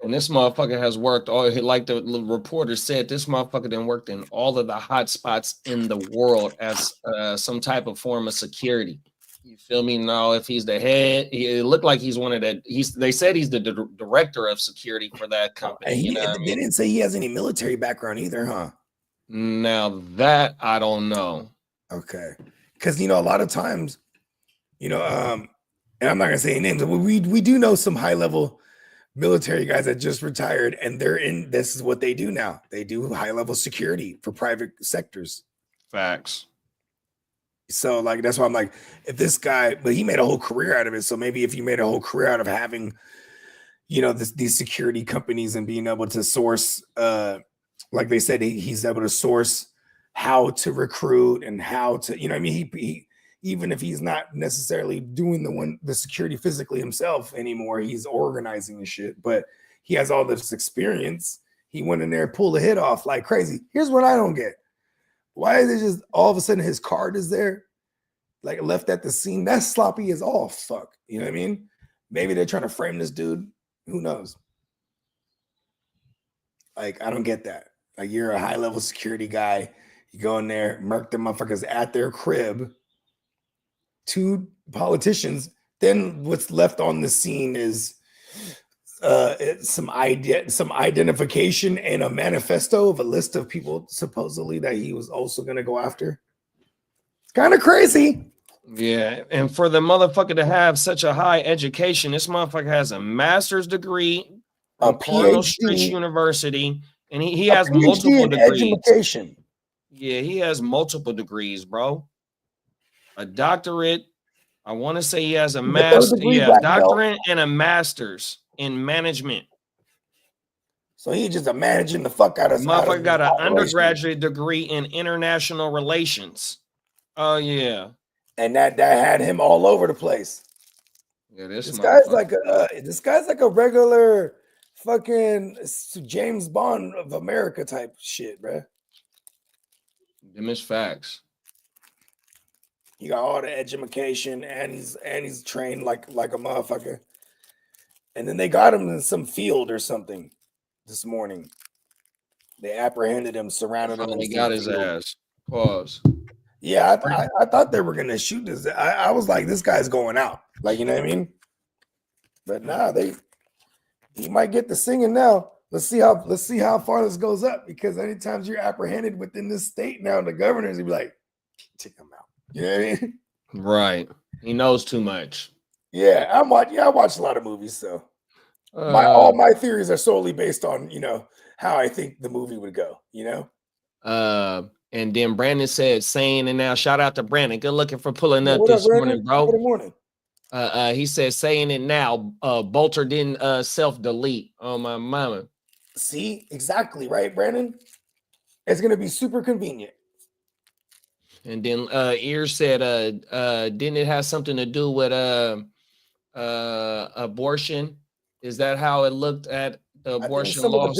[SPEAKER 2] And this motherfucker has worked all, like the reporter said, this motherfucker done worked in all of the hot spots in the world as some type of form of security. You feel me? Now, if he's the head, it looked like he's one of the. They said he's the director of security for that company.
[SPEAKER 4] They didn't say he has any military background either, huh?
[SPEAKER 2] Now that I don't know.
[SPEAKER 4] Okay, because a lot of times, and I'm not gonna say any names, but we do know some high level military guys that just retired, and this is what they do now. They do high level security for private sectors.
[SPEAKER 2] Facts.
[SPEAKER 4] So that's why I'm like, if this guy, but he made a whole career out of it. So maybe if you made a whole career out of having, these security companies and being able to source, like they said, he's able to source how to recruit and how to, he even if he's not necessarily doing the security physically himself anymore, he's organizing and shit, but he has all this experience. He went in there and pulled a hit off like crazy. Here's what I don't get. Why is it just all of a sudden his card is there, like left at the scene? That's sloppy as all fuck. You know what I mean? Maybe they're trying to frame this dude. Who knows? Like, I don't get that. Like, you're a high level security guy. You go in there, murk the motherfuckers at their crib. 2 politicians. Then what's left on the scene is some identification and a manifesto of a list of people supposedly that he was also going to go after. It's kind of crazy.
[SPEAKER 2] Yeah, and for the motherfucker to have such a high education, this motherfucker has a master's degree from Cardinal Street University, and he has multiple degrees.
[SPEAKER 4] Education.
[SPEAKER 2] Yeah, he has multiple degrees, bro. A doctorate. I want to say he has a master, doctorate and a master's in management.
[SPEAKER 4] So he's just managing the fuck out of.
[SPEAKER 2] Motherfucker got an undergraduate degree in international relations. Oh yeah,
[SPEAKER 4] and that had him all over the place.
[SPEAKER 2] Yeah,
[SPEAKER 4] this guy's like a regular fucking James Bond of America type shit, bro.
[SPEAKER 2] Them is facts.
[SPEAKER 4] He got all the education and he's trained like a motherfucker. And then they got him in some field or something this morning. They apprehended him, surrounded him.
[SPEAKER 2] He got his ass. Pause.
[SPEAKER 4] Yeah, I thought they were gonna shoot this. I was like, this guy's going out. Like, you know what I mean? But nah, he might get the singing now. Let's see how far this goes up, because anytime you're apprehended within this state now, the governors will be like, take him out. You know what I mean?
[SPEAKER 2] Right. He knows too much.
[SPEAKER 4] Yeah, I watch a lot of movies, so all my theories are solely based on, how I think the movie would go,
[SPEAKER 2] And then Brandon said, saying it now. Shout out to Brandon. Good looking for pulling up this morning, bro.
[SPEAKER 4] Good morning.
[SPEAKER 2] He said, saying it now. Bolter didn't self-delete. Oh, my mama.
[SPEAKER 4] See, exactly, right, Brandon? It's gonna be super convenient.
[SPEAKER 2] And then Ear said, didn't it have something to do with abortion? Is that how it looked at the abortion law?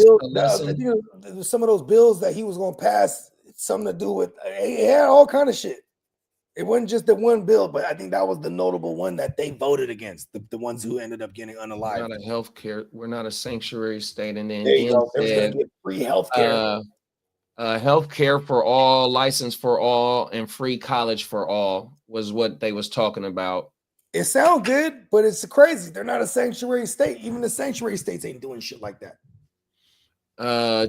[SPEAKER 4] Some of those bills that he was going to pass, something to do with, it had all kind of shit. It wasn't just the one bill, but I think that was the notable one that they voted against, the ones who ended up getting unalived.
[SPEAKER 2] We're not a healthcare. We're not a sanctuary state. And then
[SPEAKER 4] there you go. They're going to get free healthcare.
[SPEAKER 2] Healthcare for all, license for all, and free college for all was what they was talking about.
[SPEAKER 4] It sounds good, but it's crazy. They're not a sanctuary state. Even the sanctuary states ain't doing shit like that.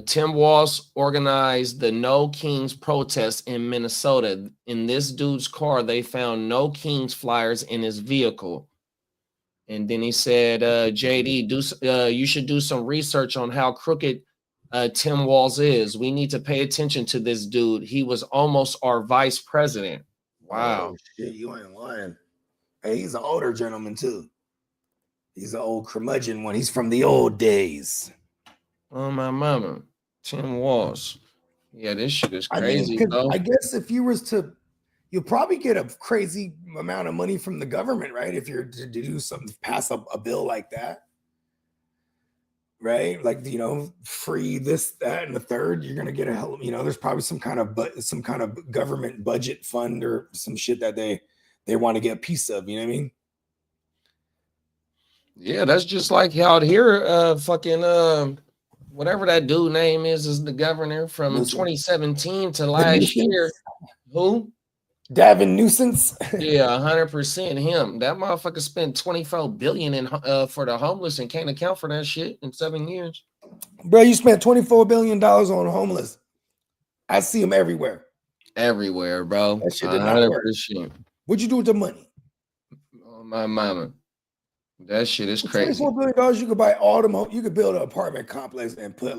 [SPEAKER 2] Tim Walz organized the No Kings protest in Minnesota. In this dude's car, they found No Kings flyers in his vehicle. And then he said, JD, you should do some research on how crooked Tim Walz is. We need to pay attention to this dude. He was almost our vice president. Wow.
[SPEAKER 4] Oh, shit, you ain't lying. Hey, he's an older gentleman, too. He's an old curmudgeon one. He's from the old days.
[SPEAKER 2] Oh, my mama. Tim Walz. Yeah, this shit is crazy, though.
[SPEAKER 4] I guess if you was to, you'll probably get a crazy amount of money from the government, right? If you're to do something, pass a bill like that, right? Like, free this, that, and the third, you're gonna get a hell. There's probably some kind of government budget fund or some shit that they want to get a piece of. You know what I mean?
[SPEAKER 2] Yeah, that's just like out here, whatever that dude name is the governor from 2017 to last year. Who?
[SPEAKER 4] Davin Nuisance.
[SPEAKER 2] Yeah, 100% him. That motherfucker spent $24 billion for the homeless and can't account for that shit in 7 years.
[SPEAKER 4] Bro, you spent $24 billion on homeless. I see them everywhere.
[SPEAKER 2] Everywhere, bro.
[SPEAKER 4] That shit did not work. What'd you do with the money?
[SPEAKER 2] Oh, my mama. That shit is crazy.
[SPEAKER 4] $24 billion, you could buy all them. You could build an apartment complex and put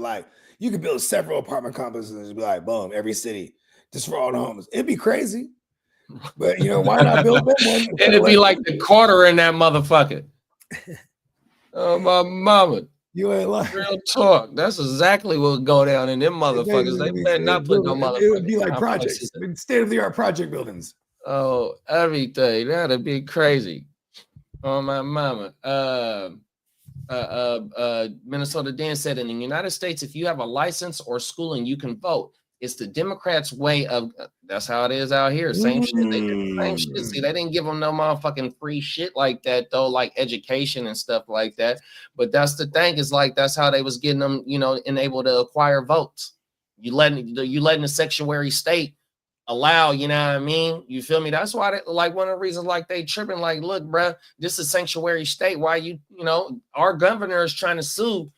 [SPEAKER 4] you could build several apartment complexes and just be like, boom, every city, just for all the homeless. It'd be crazy. But why not build that one?
[SPEAKER 2] It'd be like the quarter in that motherfucker. Oh, my mama.
[SPEAKER 4] You ain't lying.
[SPEAKER 2] Real talk. That's exactly what would go down in them motherfuckers. They better not put no motherfuckers.
[SPEAKER 4] It would be like projects, state-of-the-art project buildings.
[SPEAKER 2] Oh, everything. That'd be crazy. Oh, my mama. Minnesota Dan said, in the United States, if you have a license or schooling, you can vote. It's the Democrats' way of, that's how it is out here. Same shit. They did the same shit. See, they didn't give them no motherfucking free shit like that, though, like education and stuff like that. But that's the thing, is like, that's how they was getting them, and able to acquire votes. You letting the sanctuary state allow, you know what I mean? You feel me? That's why, one of the reasons, they tripping, look, bro, this is sanctuary state. Why our governor is trying to sue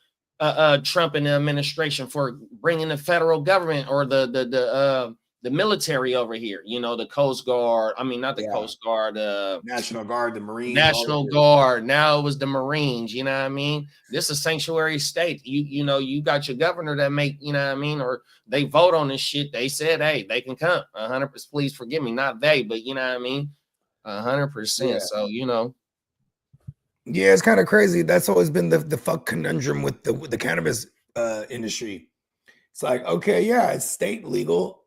[SPEAKER 2] Trump and the administration for bringing the federal government or the military over here, the Coast Guard. I mean, not the Coast Guard,
[SPEAKER 4] National Guard, the Marines.
[SPEAKER 2] National Guard. Now it was the Marines, you know what I mean? This is sanctuary state. You got your governor that make, you know what I mean, or they vote on this shit. They said, hey, they can come. 100%. Please forgive me, not they, but you know what I mean? 100%. Yeah. So,
[SPEAKER 4] Yeah, it's kind of crazy. That's always been the fuck conundrum with the cannabis industry. It's like, okay, yeah, it's state legal,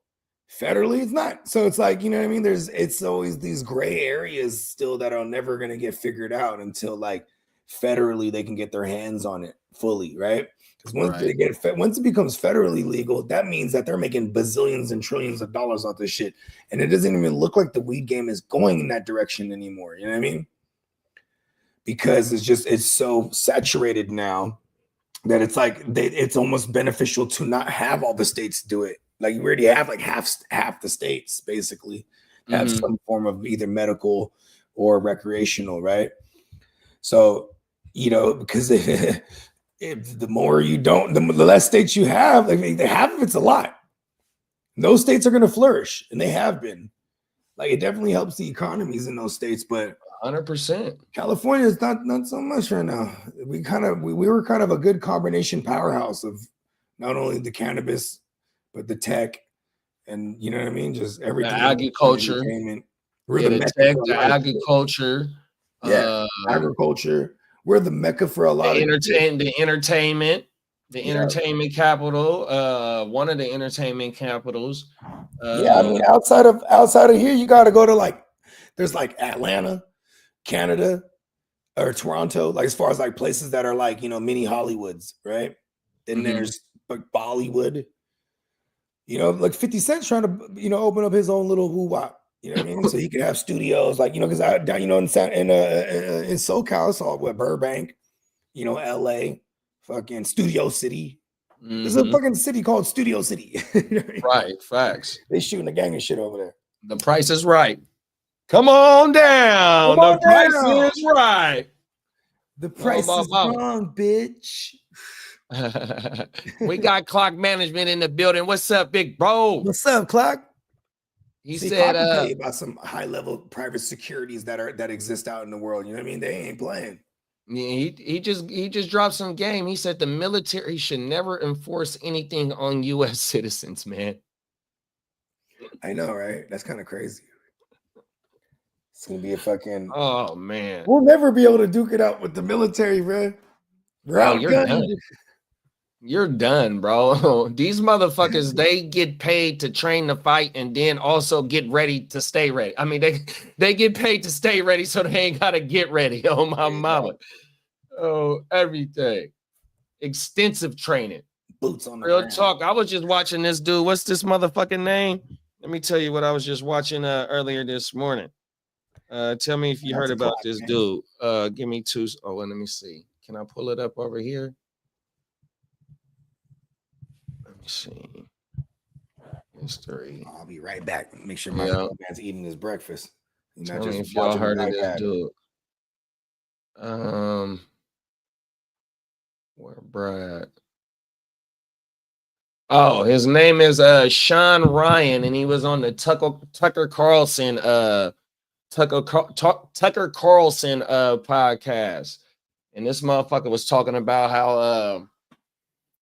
[SPEAKER 4] federally it's not. So it's like, you know what I mean? It's always these gray areas still that are never gonna get figured out until federally they can get their hands on it fully, right? Because once it becomes federally legal, that means that they're making bazillions and trillions of dollars off this shit, and it doesn't even look like the weed game is going in that direction anymore. You know what I mean? Because it's so saturated now that it's it's almost beneficial to not have all the states do it. Like, you already have half the states basically have some form of either medical or recreational, right? So, because if the more you don't, the less states you have, half of it's a lot. Those states are going to flourish, and they have been. It definitely helps the economies in those states, but
[SPEAKER 2] 100%.
[SPEAKER 4] California is not so much right now. We were kind of a good combination powerhouse of not only the cannabis, but the tech, and you know what I mean? Just everything.
[SPEAKER 2] The agriculture.
[SPEAKER 4] We're the
[SPEAKER 2] tech, the agriculture.
[SPEAKER 4] Yeah, agriculture. We're the mecca for a lot
[SPEAKER 2] of
[SPEAKER 4] entertainment.
[SPEAKER 2] The entertainment capital, one of the entertainment capitals.
[SPEAKER 4] I mean, outside of here, you got to go to there's Atlanta, Canada, or Toronto, as far as places that are mini Hollywoods, right? Then there's Bollywood, 50 Cent's trying to open up his own little hoo-wop, you know what I mean? So he could have studios, because in SoCal, it's all Burbank, LA, fucking Studio City. There's a fucking city called Studio City.
[SPEAKER 2] Right, facts.
[SPEAKER 4] They shooting a gang of shit over there.
[SPEAKER 2] The price is right. Come on down.
[SPEAKER 4] Come on
[SPEAKER 2] The price
[SPEAKER 4] down.
[SPEAKER 2] is right.
[SPEAKER 4] The price
[SPEAKER 2] my
[SPEAKER 4] is
[SPEAKER 2] mama.
[SPEAKER 4] wrong, bitch.
[SPEAKER 2] We got clock management in the building. What's up, big bro?
[SPEAKER 4] What's up, Clock?
[SPEAKER 2] He
[SPEAKER 4] See,
[SPEAKER 2] said,
[SPEAKER 4] Clock can tell you about some high-level private securities that exist out in the world. You know what I mean? They ain't playing.
[SPEAKER 2] yeah, he just dropped some game. He said the military should never enforce anything on U.S. citizens, man.
[SPEAKER 4] I know, right? That's kind of crazy. It's gonna be a fucking.
[SPEAKER 2] Oh man,
[SPEAKER 4] We'll never be able to duke it out with the military, bro. We're
[SPEAKER 2] oh, you're
[SPEAKER 4] outgunned.
[SPEAKER 2] done. You're done, bro. These motherfuckers, they get paid to train to fight and then also get ready to stay ready. I mean, they get paid to stay ready, so they ain't gotta get ready. Oh my mama. Oh, everything. Extensive training.
[SPEAKER 4] Boots on the
[SPEAKER 2] Real
[SPEAKER 4] ground.
[SPEAKER 2] talk. I was just watching this dude. What's this motherfucking name? Let me tell you what I was just watching earlier this morning. Tell me if you heard about this dude. Give me two. Oh, let me see. Can I pull it up over here? Let me see. History.
[SPEAKER 4] I'll be right back. Make sure my man's eating his breakfast. You're
[SPEAKER 2] Tell
[SPEAKER 4] not
[SPEAKER 2] me
[SPEAKER 4] just
[SPEAKER 2] if y'all
[SPEAKER 4] watching
[SPEAKER 2] heard
[SPEAKER 4] the
[SPEAKER 2] of this
[SPEAKER 4] iPad.
[SPEAKER 2] dude. Where Brad? Oh, his name is Sean Ryan, and he was on the Tucker Carlson Tucker Carlson podcast. And this motherfucker was talking about how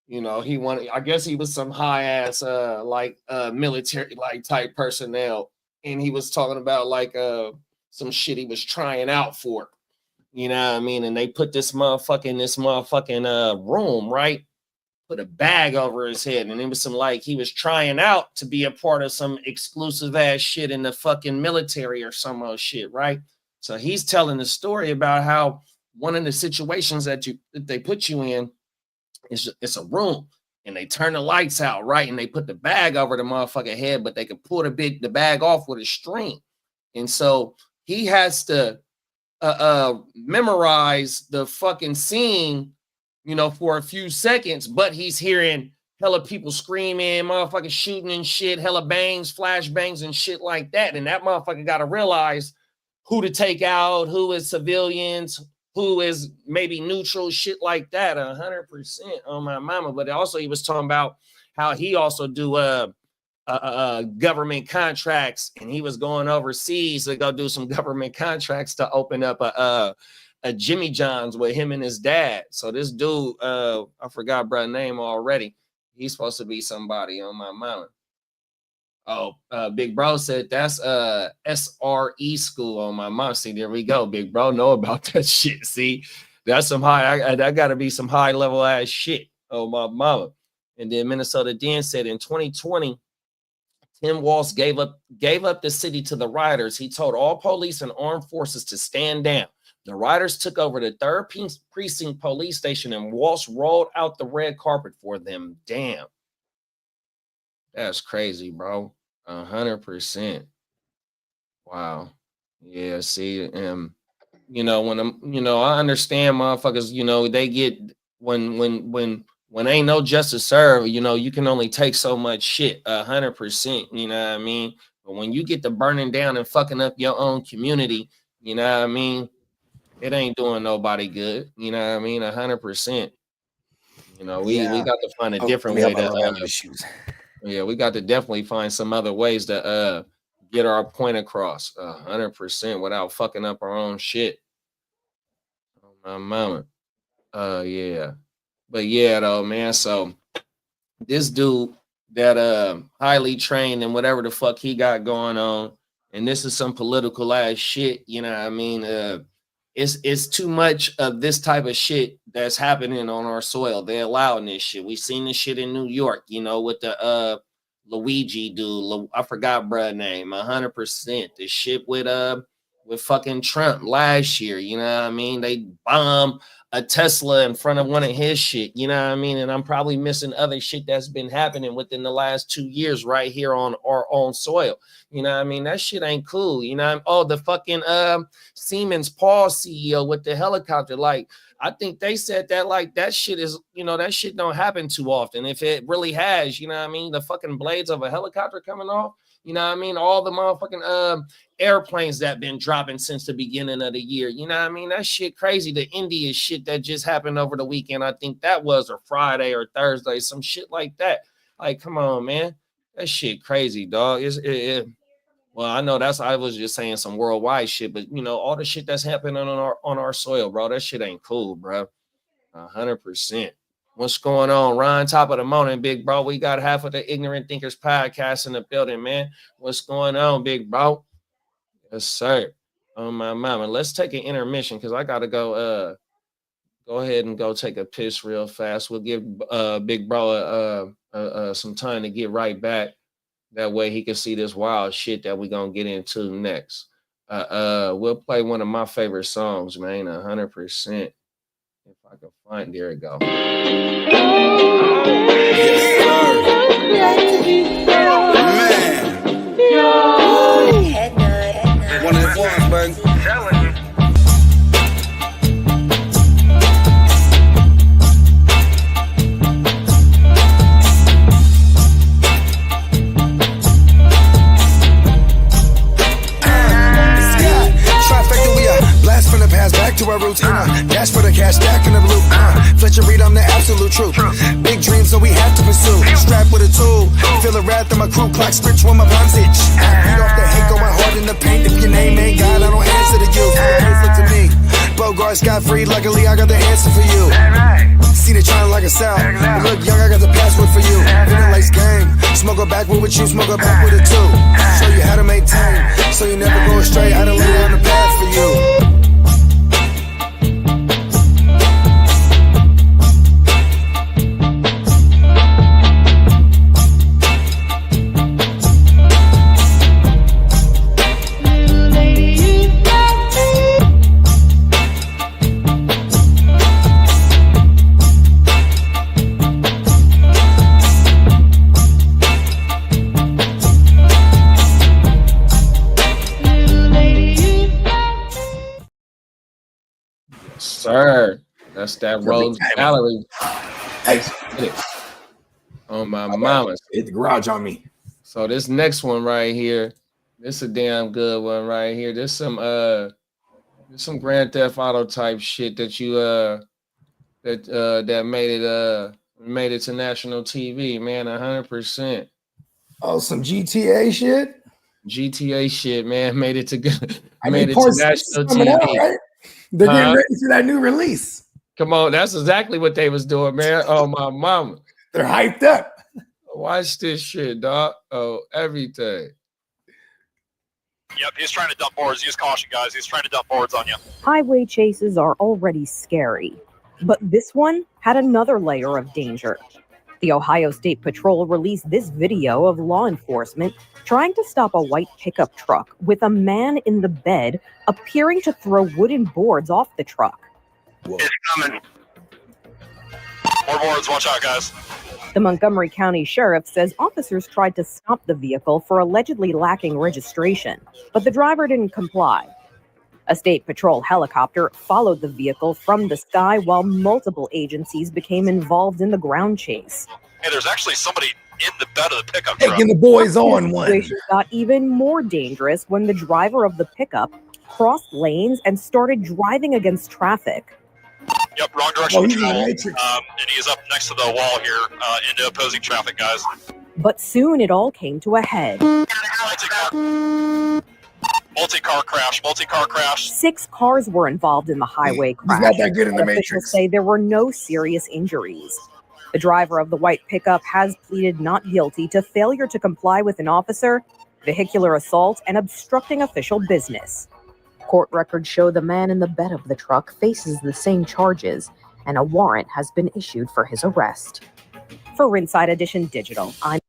[SPEAKER 2] you know, he wanted, I guess he was some high ass military like type personnel, and he was talking about like some shit he was trying out for. You know what I mean? And they put this motherfucker in this motherfucking room, right? Put a bag over his head, and it was some like he was trying out to be a part of some exclusive ass shit in the fucking military or some other shit, right? So he's telling the story about how one of the situations that they put you in is it's a room, and they turn the lights out, right? And they put the bag over the motherfucking head, but they can pull the bag off with a string, and so he has to memorize the fucking scene, you know, for a few seconds, but he's hearing hella people screaming, motherfucking shooting and shit, hella bangs, flashbangs and shit like that. And that motherfucker got to realize who to take out, who is civilians, who is maybe neutral, shit like that. 100% on my mama. But also he was talking about how he also do government contracts, and he was going overseas to go do some government contracts to open up a Jimmy John's with him and his dad. So this dude, I forgot brother's name already. He's supposed to be somebody on my mama. Oh, Big Bro said that's SRE school on my mom. See, there we go. Big Bro know about that shit. See, that's some high. That got to be some high level ass shit on my mama. And then Minnesota Den said in 2020. Tim Walz gave up the city to the rioters. He told all police and armed forces to stand down. The rioters took over the 3rd Precinct police station, and Walz rolled out the red carpet for them. Damn. That's crazy, bro. 100%. Wow. Yeah, see, you know, I understand motherfuckers, you know, they get when ain't no justice served, you know, you can only take so much shit, 100%, you know what I mean? But when you get to burning down and fucking up your own community, you know what I mean? It ain't doing nobody good, you know what I mean? 100%. You know, we got to find a different way to, yeah, we got to definitely find some other ways to get our point across, 100% without fucking up our own shit. Oh, my mama. Yeah. But yeah, though, man. So this dude that highly trained and whatever the fuck he got going on, and this is some political ass shit, you know what I mean? It's too much of this type of shit that's happening on our soil. They're allowing this shit. We've seen this shit in New York, you know, with the Luigi dude. I forgot bruh's name. 100%. The shit with fucking Trump last year, you know what I mean? They bombed a Tesla in front of one of his shit, you know what I mean? And I'm probably missing other shit that's been happening within the last 2 years right here on our own soil. You know what I mean? That shit ain't cool. You know, oh, the fucking Siemens Paul CEO with the helicopter, like, I think they said that like that shit is, that shit don't happen too often. If it really has, you know what I mean? The fucking blades of a helicopter coming off, you know what I mean? All the motherfucking airplanes that been dropping since the beginning of the year, you know what I mean? That shit crazy. The India shit that just happened over the weekend, I think that was or Friday or Thursday, some shit like that. Like, come on, man. That shit crazy, dog. Well, I know I was just saying some worldwide shit, but all the shit that's happening on our soil, bro, that shit ain't cool, bro. 100%. What's going on, Ron? Top of the morning, big bro. We got half of the Ignorant Thinkers podcast in the building, man. What's going on, big bro? Yes, sir. Oh my mama. Let's take an intermission because I gotta go ahead and go take a piss real fast. We'll give big bro some time to get right back. That way he can see this wild shit that we're gonna get into next. We'll play one of my favorite songs, man. 100%. If I can find, there it go.
[SPEAKER 1] Man. One of the ones, man. From the past back to our roots, dash for the cash, stack in the blue. Fletcher Reed, I'm the absolute truth. Big dreams, so we have to pursue. Strapped with a tool, feel the wrath of my crew. Clock scritch when my rhymes itch. Beat off the hate, going hard in the paint. If your name ain't God, I don't answer to you. Look to me, Bogard got free. Luckily, I got the answer for you. See they trying like a sound. You look young, I got the password for you. Vinny Lace game, smoke a backward with you, smoke a back with it too. Show you how to maintain, so you never go astray. I done lay on the path for you.
[SPEAKER 2] Sir, that's that Rose Gallery.
[SPEAKER 4] Hey.
[SPEAKER 2] Oh my mama.
[SPEAKER 4] Hit the garage on me.
[SPEAKER 2] So this next one right here, this a damn good one right here. There's some Grand Theft Auto type shit that you that made it to national TV, man. 100%.
[SPEAKER 4] Oh, some GTA shit.
[SPEAKER 2] GTA shit, man, made it to good.
[SPEAKER 4] Made it
[SPEAKER 2] to national TV.
[SPEAKER 4] Out, right? They're getting ready for that new release.
[SPEAKER 2] Come on, that's exactly what they was doing, man. Oh my mama,
[SPEAKER 4] they're hyped up.
[SPEAKER 2] Watch this shit, dog. Oh, everything.
[SPEAKER 8] Yep, he's trying to dump boards. Use caution, guys. He's trying to dump boards on you.
[SPEAKER 9] Highway chases are already scary, but this one had another layer of danger. The Ohio State Patrol released this video of law enforcement trying to stop a white pickup truck with a man in the bed appearing to throw wooden boards off the truck.
[SPEAKER 8] Whoa. It's coming. More boards. Watch out, guys.
[SPEAKER 9] The Montgomery County Sheriff says officers tried to stop the vehicle for allegedly lacking registration, but the driver didn't comply. A state patrol helicopter followed the vehicle from the sky while multiple agencies became involved in the ground chase.
[SPEAKER 8] Hey, there's actually somebody in the bed of the pickup truck.
[SPEAKER 4] Taking the boys on one.
[SPEAKER 9] The situation got even more dangerous when the driver of the pickup crossed lanes and started driving against traffic.
[SPEAKER 8] Yep, wrong direction.
[SPEAKER 4] He's
[SPEAKER 8] Patrol.
[SPEAKER 4] in the Matrix.
[SPEAKER 8] And he is up next to the wall here into opposing traffic, guys.
[SPEAKER 9] But soon it all came to a head.
[SPEAKER 8] Multi-car crash.
[SPEAKER 9] 6 cars were involved in the highway crash.
[SPEAKER 4] He's not that good in the
[SPEAKER 9] Officials
[SPEAKER 4] Matrix.
[SPEAKER 9] say there were no serious injuries. The driver of the white pickup has pleaded not guilty to failure to comply with an officer, vehicular assault, and obstructing official business. Court records show the man in the bed of the truck faces the same charges, and a warrant has been issued for his arrest. For Inside Edition Digital, I'm...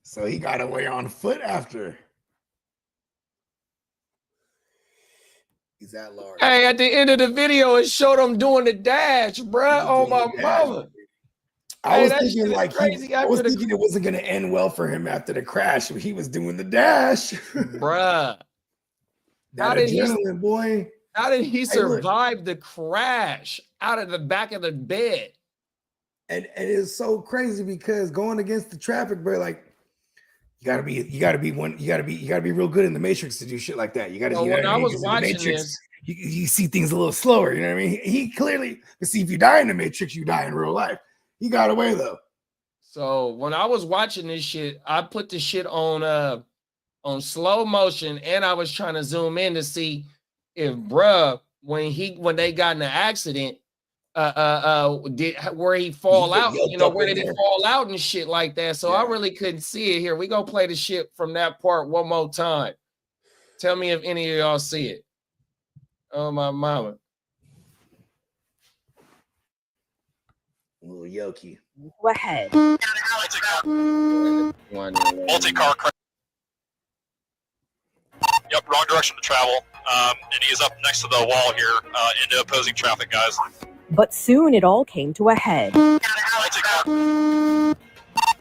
[SPEAKER 4] So he got away on foot after. He's that large.
[SPEAKER 2] Hey, at the end of the video, it showed him doing the dash, bruh. Oh my mama.
[SPEAKER 4] I was
[SPEAKER 2] that
[SPEAKER 4] thinking
[SPEAKER 2] shit is
[SPEAKER 4] like
[SPEAKER 2] crazy.
[SPEAKER 4] I was thinking it wasn't going to end well for him after the crash. He was doing the dash,
[SPEAKER 2] bruh.
[SPEAKER 4] That adrenaline, boy.
[SPEAKER 2] How did he
[SPEAKER 4] look.
[SPEAKER 2] survive the crash out of the back of the bed?
[SPEAKER 4] And it's so crazy because going against the traffic, bro, like you gotta be real good in the Matrix to do shit like that. You gotta,
[SPEAKER 2] So
[SPEAKER 4] you know
[SPEAKER 2] when
[SPEAKER 4] what I
[SPEAKER 2] I
[SPEAKER 4] mean?
[SPEAKER 2] was
[SPEAKER 4] 'Cause in the
[SPEAKER 2] watching
[SPEAKER 4] Matrix,
[SPEAKER 2] this,
[SPEAKER 4] you see things a little slower. You know what I mean? He clearly, but see, if you die in the Matrix, you die in real life. He got away though.
[SPEAKER 2] so when I was watching this shit, I put the shit on slow motion, and I was trying to zoom in to see if bruh when they got in the accident, where he fall out, where did he fall out and shit like that. So I really couldn't see it here. We gonna play the shit from that part one more time. Tell me if any of y'all see it. Oh my mama.
[SPEAKER 4] Little Yoki.
[SPEAKER 9] Go ahead.
[SPEAKER 8] Multi-car crash. Yep, wrong direction to travel. And he is up next to the wall here into opposing traffic, guys.
[SPEAKER 9] But soon it all came to a head.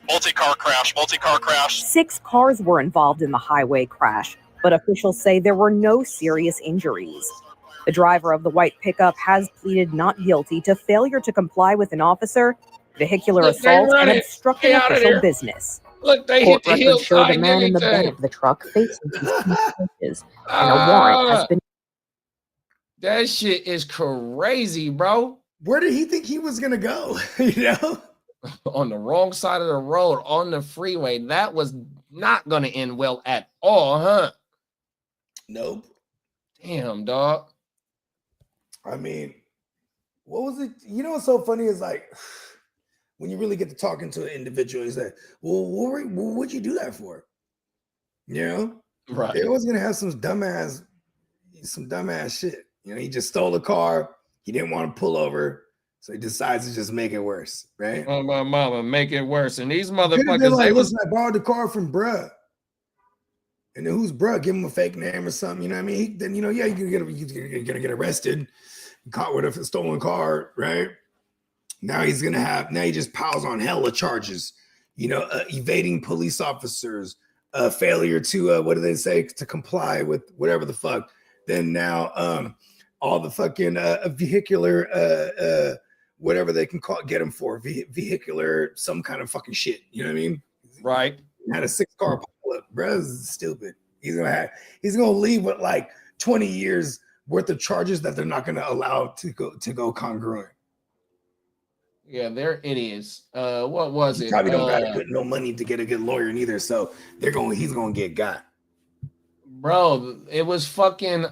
[SPEAKER 8] Multi-car crash.
[SPEAKER 9] 6 cars were involved in the highway crash, but officials say there were no serious injuries. The driver of the white pickup has pleaded not guilty to failure to comply with an offer, vehicular assault, and obstructing official business.
[SPEAKER 2] Look, they
[SPEAKER 9] Court
[SPEAKER 2] hit the
[SPEAKER 9] records show the
[SPEAKER 2] hillside
[SPEAKER 9] man in the bed of the truck facing these charges, and a warrant has been.
[SPEAKER 2] That shit is crazy, bro.
[SPEAKER 4] Where did he think he was gonna go?
[SPEAKER 2] On the wrong side of the road on the freeway. That was not gonna end well at all, huh?
[SPEAKER 4] Nope.
[SPEAKER 2] Damn, dog.
[SPEAKER 4] I mean, what was it? You know what's so funny is like when you really get to talking to an individual, he's like, well, what'd you do that for? You know?
[SPEAKER 2] Right.
[SPEAKER 4] They're always gonna have some dumbass shit. He just stole a car, he didn't want to pull over, so he decides to just make it worse, right?
[SPEAKER 2] Oh my mama, make it worse. And these motherfuckers,
[SPEAKER 4] like, listen, I borrowed the car from bruh. And then who's bruh? Give him a fake name or something, you know what I mean? Then you're gonna get arrested, caught with a stolen car, right? Now he just piles on hella charges, evading police officers, failure to what do they say, to comply with whatever the fuck. Then now all the fucking vehicular whatever they can get him for, vehicular some kind of fucking shit, you know what I mean?
[SPEAKER 2] Right.
[SPEAKER 4] Had a 6-car pilot, bro. This is stupid. He's gonna leave with like 20 years worth of charges that they're not gonna allow to go congruent.
[SPEAKER 2] Yeah, they're idiots. What was it?
[SPEAKER 4] Probably don't got no money to get a good lawyer neither, so he's gonna get got.
[SPEAKER 2] Bro, it was fucking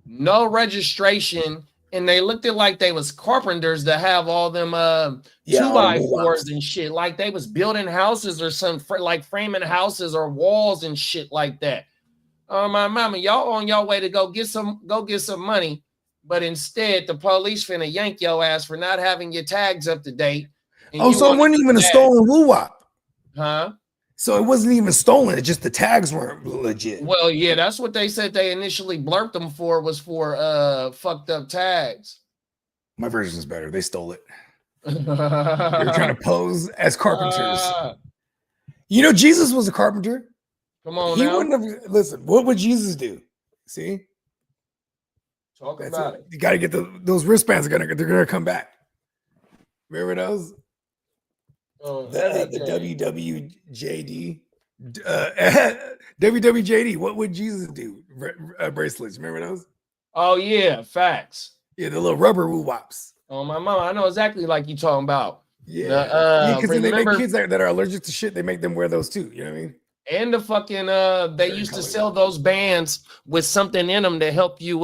[SPEAKER 2] no registration, and they looked at like they was carpenters to have all them 2x4s and shit, like they was building houses or something, like framing houses or walls and shit like that. Oh my mama, y'all on your way to go get some money, but instead the police finna yank your ass for not having your tags up to date.
[SPEAKER 4] Oh, so it wasn't even a stolen woo-wop.
[SPEAKER 2] Huh?
[SPEAKER 4] So it wasn't even stolen. It's just the tags weren't legit.
[SPEAKER 2] Well, yeah, that's what they said they initially blurted them for, was for fucked up tags.
[SPEAKER 4] My version is better. They stole it. They're trying to pose as carpenters. Jesus was a carpenter.
[SPEAKER 2] Come on,
[SPEAKER 4] he wouldn't have. Listen, what would Jesus do? See,
[SPEAKER 2] talk about it.
[SPEAKER 4] You got to get those wristbands. They're gonna come back. Remember those?
[SPEAKER 2] Oh,
[SPEAKER 4] the WWJD, WWJD. What would Jesus do? Bracelets. Remember those?
[SPEAKER 2] Oh yeah, facts.
[SPEAKER 4] Yeah, the little rubber woo wops.
[SPEAKER 2] Oh my mama, I know exactly like you talking about.
[SPEAKER 4] Yeah, because they make kids that are allergic to shit. They make them wear those too. You know what I mean?
[SPEAKER 2] And the fucking they used to sell those bands with something in them to help you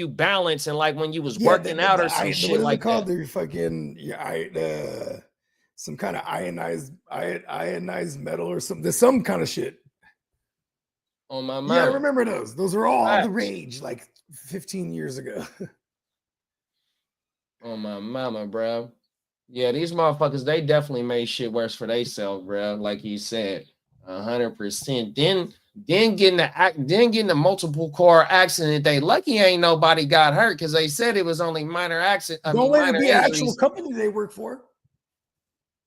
[SPEAKER 2] balance, and like when you was working out or some shit like that.
[SPEAKER 4] They're fucking some kind of ionized metal or something. There's some kind of shit.
[SPEAKER 2] On my mind.
[SPEAKER 4] Yeah, I remember those. Those were all the rage like 15 years ago.
[SPEAKER 2] Oh my mama, bro. Yeah, these motherfuckers, they definitely made shit worse for themselves, bro. Like you said, 100%. Then getting the multiple car accident. They lucky ain't nobody got hurt because they said it was only minor accident.
[SPEAKER 4] Don't let it be an actual company they work for.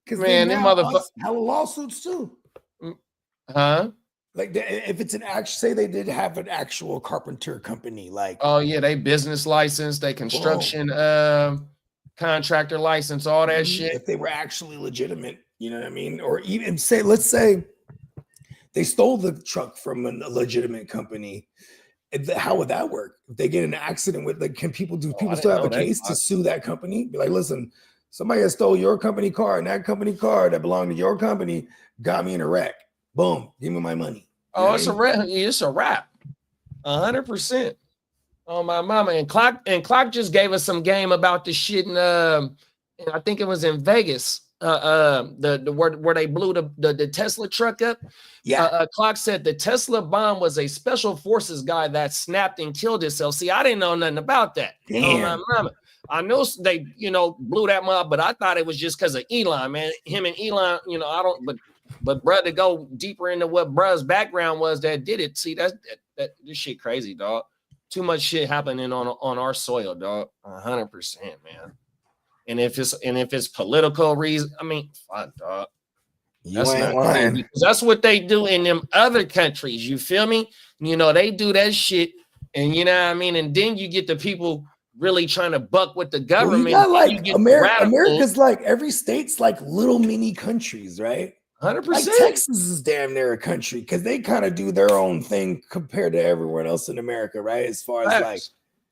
[SPEAKER 4] Because
[SPEAKER 2] man, them motherfuckers
[SPEAKER 4] hella lawsuits too.
[SPEAKER 2] Huh?
[SPEAKER 4] Like if it's an actual, say they did have an actual carpenter company, like
[SPEAKER 2] Oh yeah, they business license, they construction contractor license, all that shit.
[SPEAKER 4] if they were actually legitimate, you know what I mean? Or even say, let's say they stole the truck from a legitimate company. How would that work? If they get in an accident with, like, can people still have a case to sue that company? Be like, listen, somebody has stole your company car, and that company car that belonged to your company got me in a wreck. Boom, give me my money.
[SPEAKER 2] Oh, it's a wrap. It's a wrap. 100%. Oh, my mama. And Clock just gave us some game about the shit and I think it was in Vegas. Where they blew the Tesla truck up.
[SPEAKER 4] Yeah.
[SPEAKER 2] Clock said the Tesla bomb was a special forces guy that snapped and killed himself. See, I didn't know nothing about that.
[SPEAKER 4] Damn.
[SPEAKER 2] Oh, my mama. I know they, blew that mob, but I thought it was just because of Elon, man. Him and Elon, I don't, but bruh, to go deeper into what bruh's background was that did it. See, that this shit crazy, dog. Too much shit happening on our soil, dog. 100%, man. And if it's political reason, I mean, fuck, dog. That's not lying. Because that's what they do in them other countries. You feel me? They do that shit, and you know what I mean. And then you get the people really trying to buck with the government.
[SPEAKER 4] Well, you got, like America's like every state's like little mini countries, right?
[SPEAKER 2] 100%.
[SPEAKER 4] Like Texas is damn near a country because they kind of do their own thing compared to everyone else in America, right? As far as like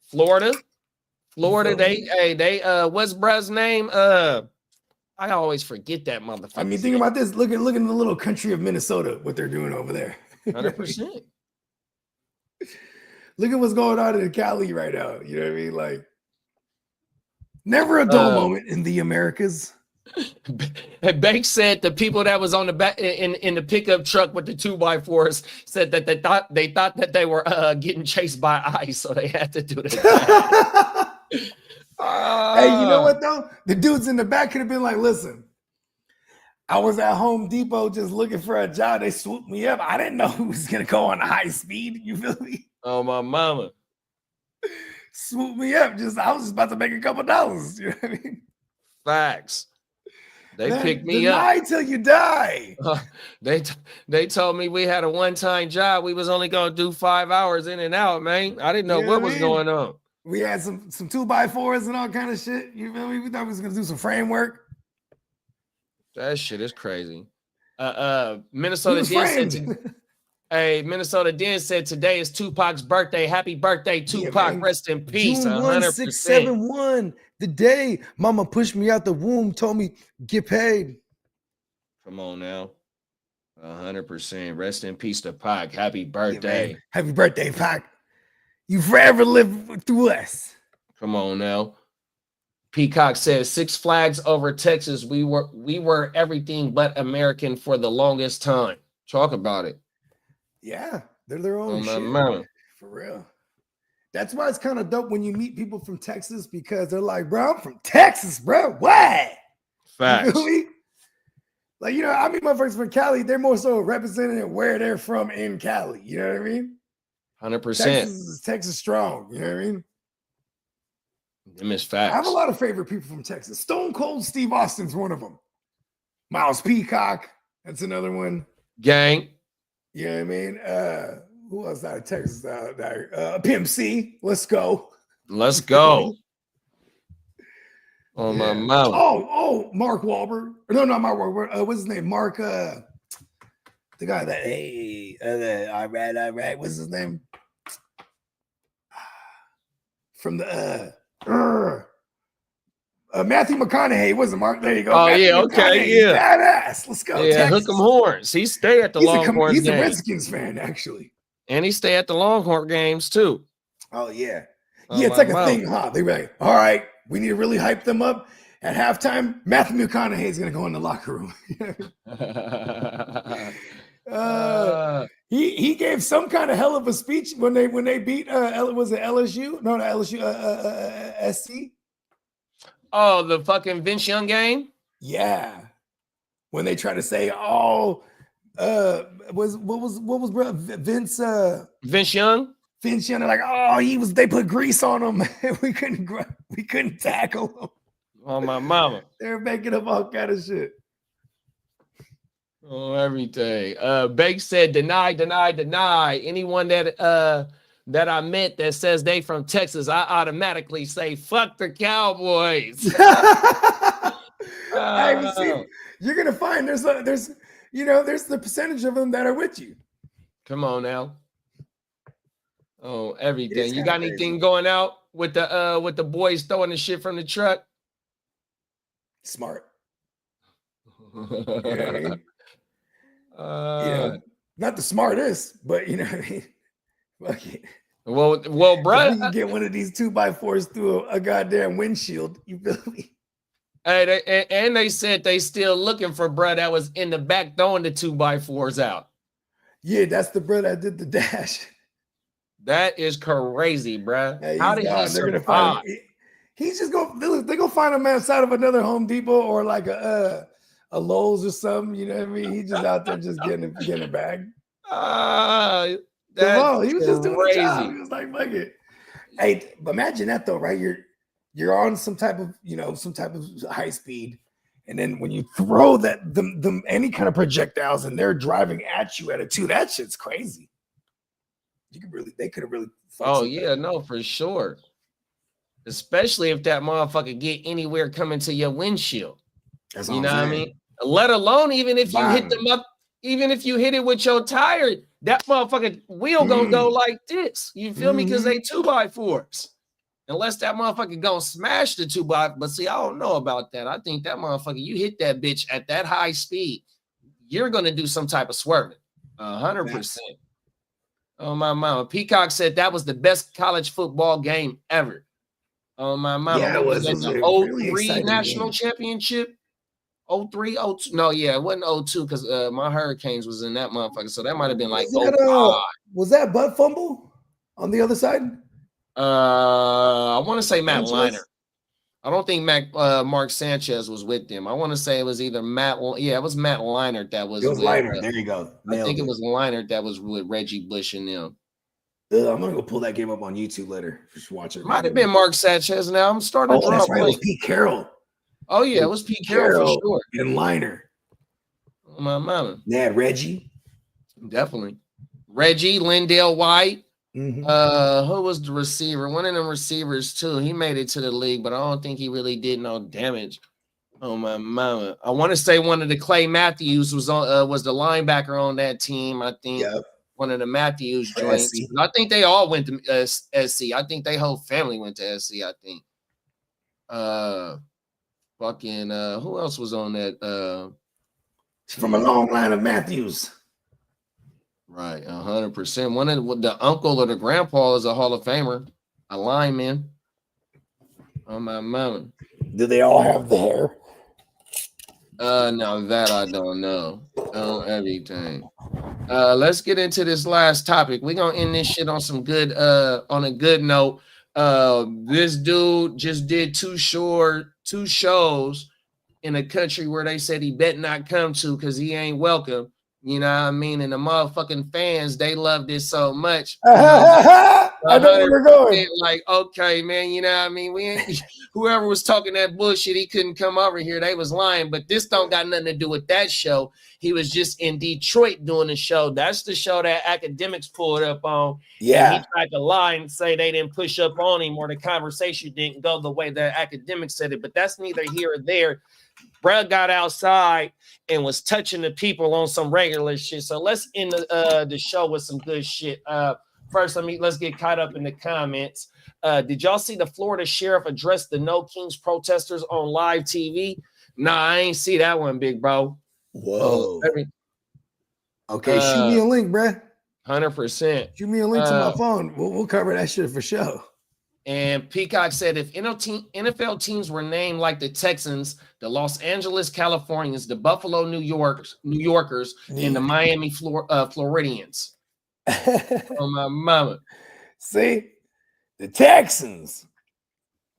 [SPEAKER 2] Florida, they what's bruh's name? I always forget that motherfucker.
[SPEAKER 4] I mean, think about this. Look at the little country of Minnesota, what they're doing over there.
[SPEAKER 2] 100%.
[SPEAKER 4] Look at what's going on in Cali right now. You know what I mean? Like, never a dull moment in the Americas.
[SPEAKER 2] Banks said the people that was on the back in the pickup truck with the 2x4s said that they thought that they were getting chased by ICE, so they had to do that.
[SPEAKER 4] Hey, you know what though? The dudes in the back could have been like, listen, I was at Home Depot just looking for a job. They swooped me up. I didn't know who was gonna go on high speed. You feel me?
[SPEAKER 2] Oh, my mama.
[SPEAKER 4] Swoop me up. I was just about to make a couple dollars. You know what I mean?
[SPEAKER 2] Facts. They picked me up.
[SPEAKER 4] Deny till you die.
[SPEAKER 2] They told me we had a one-time job. We was only gonna do 5 hours in and out, man. I didn't know what was going on.
[SPEAKER 4] We had some 2x4s and all kind of shit. You feel me? We thought we was gonna do some framework.
[SPEAKER 2] That shit is crazy. Minnesota Den said, Minnesota Den said today is Tupac's birthday. Happy birthday, Tupac. Rest in peace.
[SPEAKER 4] June 1671. The day mama pushed me out the womb, told me get paid.
[SPEAKER 2] Come on now. 100%. Rest in peace to Pac. Happy birthday.
[SPEAKER 4] Happy birthday, Pac. You forever live through us.
[SPEAKER 2] Come on now. Peacock says 6 Flags over Texas. We were everything but American for the longest time. Talk about it.
[SPEAKER 4] Yeah, they're their own shit. For real. That's why it's kind of dope when you meet people from Texas because they're like, bro, I'm from Texas, bro. What?
[SPEAKER 2] Facts.
[SPEAKER 4] You feel me? Like, I meet my friends from Cali. They're more so representing where they're from in Cali. You know what I mean?
[SPEAKER 2] 100%.
[SPEAKER 4] Texas strong. You know what I mean?
[SPEAKER 2] Them is facts.
[SPEAKER 4] I have a lot of favorite people from Texas. Stone Cold Steve Austin's one of them. Miles Peacock. That's another one.
[SPEAKER 2] Gang.
[SPEAKER 4] You know what I mean? Who else out of Texas? Pimp C. Let's go.
[SPEAKER 2] Let's go. Oh, my mouth.
[SPEAKER 4] Oh, Mark Wahlberg. No, not Mark Wahlberg. What's his name? Mark, the guy that, all right. What's his name? From the, Matthew McConaughey. Wasn't Mark? There you go.
[SPEAKER 2] Oh,
[SPEAKER 4] Matthew
[SPEAKER 2] yeah. Okay. Yeah.
[SPEAKER 4] Badass. Let's go.
[SPEAKER 2] Yeah. Texas. Hook 'em horns. He stay at the Longhorns.
[SPEAKER 4] He's a Redskins fan, actually.
[SPEAKER 2] And he stay at the Longhorn games, too.
[SPEAKER 4] Oh, yeah. Yeah, it's like a thing, huh? They be like, all right, we need to really hype them up. At halftime, Matthew McConaughey is going to go in the locker room. He gave some kind of hell of a speech when they beat was it LSU? No, LSU SC.
[SPEAKER 2] Oh, the fucking Vince Young game?
[SPEAKER 4] Yeah. When they try to say, what was bro Vince
[SPEAKER 2] Young?
[SPEAKER 4] Vince Young, like, they put grease on him. we couldn't tackle him.
[SPEAKER 2] Oh, my mama.
[SPEAKER 4] They're making up all kind of shit.
[SPEAKER 2] Oh, everything. Bake said, deny, deny, deny. Anyone that I met that says they from Texas, I automatically say fuck the Cowboys.
[SPEAKER 4] I see. You're gonna find there's the percentage of them that are with you.
[SPEAKER 2] Come on now. Oh, everything.
[SPEAKER 4] is
[SPEAKER 2] You
[SPEAKER 4] kinda
[SPEAKER 2] got anything going out with the boys throwing the shit from the truck?
[SPEAKER 4] Smart.
[SPEAKER 2] Yeah.
[SPEAKER 4] Not the smartest, but you know what I mean. Fuck it.
[SPEAKER 2] Well, bro.
[SPEAKER 4] If we can get one of these 2x4s through a goddamn windshield, you feel me?
[SPEAKER 2] Hey, and they said they still looking for bruh that was in the back throwing the 2x4s out.
[SPEAKER 4] Yeah, that's the bro that did the dash.
[SPEAKER 2] That is crazy, bruh.
[SPEAKER 4] Hey,
[SPEAKER 2] How did he
[SPEAKER 4] They're gonna
[SPEAKER 2] survive?
[SPEAKER 4] find him. He's just going. They gonna find him outside of another Home Depot or like a Lowe's or something. You know what I mean? He's just out there just getting a bag.
[SPEAKER 2] That's
[SPEAKER 4] he was just doing the job.
[SPEAKER 2] crazy.
[SPEAKER 4] He was like, "Fuck it." Hey, but imagine that though, right? You're on some type of high speed, and then when you throw them any kind of projectiles and they're driving at you at it too, that shit's crazy. They could have really.
[SPEAKER 2] Oh yeah, no, for sure. Especially if that motherfucker get anywhere coming to your windshield.
[SPEAKER 4] That's
[SPEAKER 2] you know what I mean? Let alone even if you hit them up, even if you hit it with your tire, that motherfucking wheel gonna go like this. You feel me? Because they 2x4s. Unless that motherfucker gonna smash the 2x4. But see, I don't know about that. I think that motherfucker, you hit that bitch at that high speed, you're gonna do some type of swerving. 100%. Oh my mama. Peacock said that was the best college football game ever. Oh my mama.
[SPEAKER 4] Yeah, it was
[SPEAKER 2] the
[SPEAKER 4] really
[SPEAKER 2] 03 national
[SPEAKER 4] game.
[SPEAKER 2] Championship. 03, 02. No, yeah, it wasn't 02 because my Hurricanes was in that motherfucker. So that might have been like 05.
[SPEAKER 4] Was that butt fumble on the other side?
[SPEAKER 2] I want to say Matt Leinart. I don't think Mark Sanchez was with them. I want to say it was either Matt. Yeah, it was Matt Leinart that was.
[SPEAKER 4] It was Leinart. There you go.
[SPEAKER 2] I think it was Leinart that was with Reggie Bush and them.
[SPEAKER 4] I'm gonna go pull that game up on YouTube later. Just watch it.
[SPEAKER 2] Might have been Mark Sanchez. Now I'm starting to draw.
[SPEAKER 4] That's right. It was Pete Carroll.
[SPEAKER 2] Oh yeah, it was Pete Carroll for sure.
[SPEAKER 4] And Leinart.
[SPEAKER 2] Oh, my mama.
[SPEAKER 4] They had Reggie.
[SPEAKER 2] Definitely. Reggie, Lindale White.
[SPEAKER 4] Mm-hmm.
[SPEAKER 2] Who was the receiver? One of them receivers too. He made it to the league, but I don't think he really did no damage. Oh my mama! I want to say one of the Clay Matthews was the linebacker on that team. I think one of the Matthews joints. I think they all went to SC. I think their whole family went to SC. I think. Who else was on that?
[SPEAKER 4] From a long line of Matthews.
[SPEAKER 2] Right, 100%. One of the uncle or the grandpa is a Hall of Famer, a lineman. Oh my mama.
[SPEAKER 4] Do they all have the hair?
[SPEAKER 2] No, that I don't know. Everything. Let's get into this last topic. We're gonna end this shit on some good on a good note. This dude just did two shows in a country where they said he better not come to because he ain't welcome. You know what I mean? And the motherfucking fans, they loved it so much.
[SPEAKER 4] I know where we're going.
[SPEAKER 2] Like, okay, man, you know what I mean? We ain't whoever was talking that bullshit, he couldn't come over here. They was lying, but this don't got nothing to do with that show. He was just in Detroit doing the show. That's the show that academics pulled up on.
[SPEAKER 4] Yeah.
[SPEAKER 2] And he tried to lie and say they didn't push up on him or the conversation didn't go the way that academics said it, but that's neither here or there. Brad got outside and was touching the people on some regular shit. So let's end the show with some good shit. First, let's get caught up in the comments. Did y'all see the Florida sheriff address the No Kings protesters on live TV? Nah, I ain't see that one, big bro.
[SPEAKER 4] Whoa. Okay, shoot me a link, bro.
[SPEAKER 2] 100%.
[SPEAKER 4] Shoot me a link to my phone. We'll cover that shit for sure.
[SPEAKER 2] And Peacock said if NFL teams were named like the Texans, the Los Angeles Californians, the Buffalo New Yorkers, and the Miami Floridians. Oh my mama.
[SPEAKER 4] See? The Texans.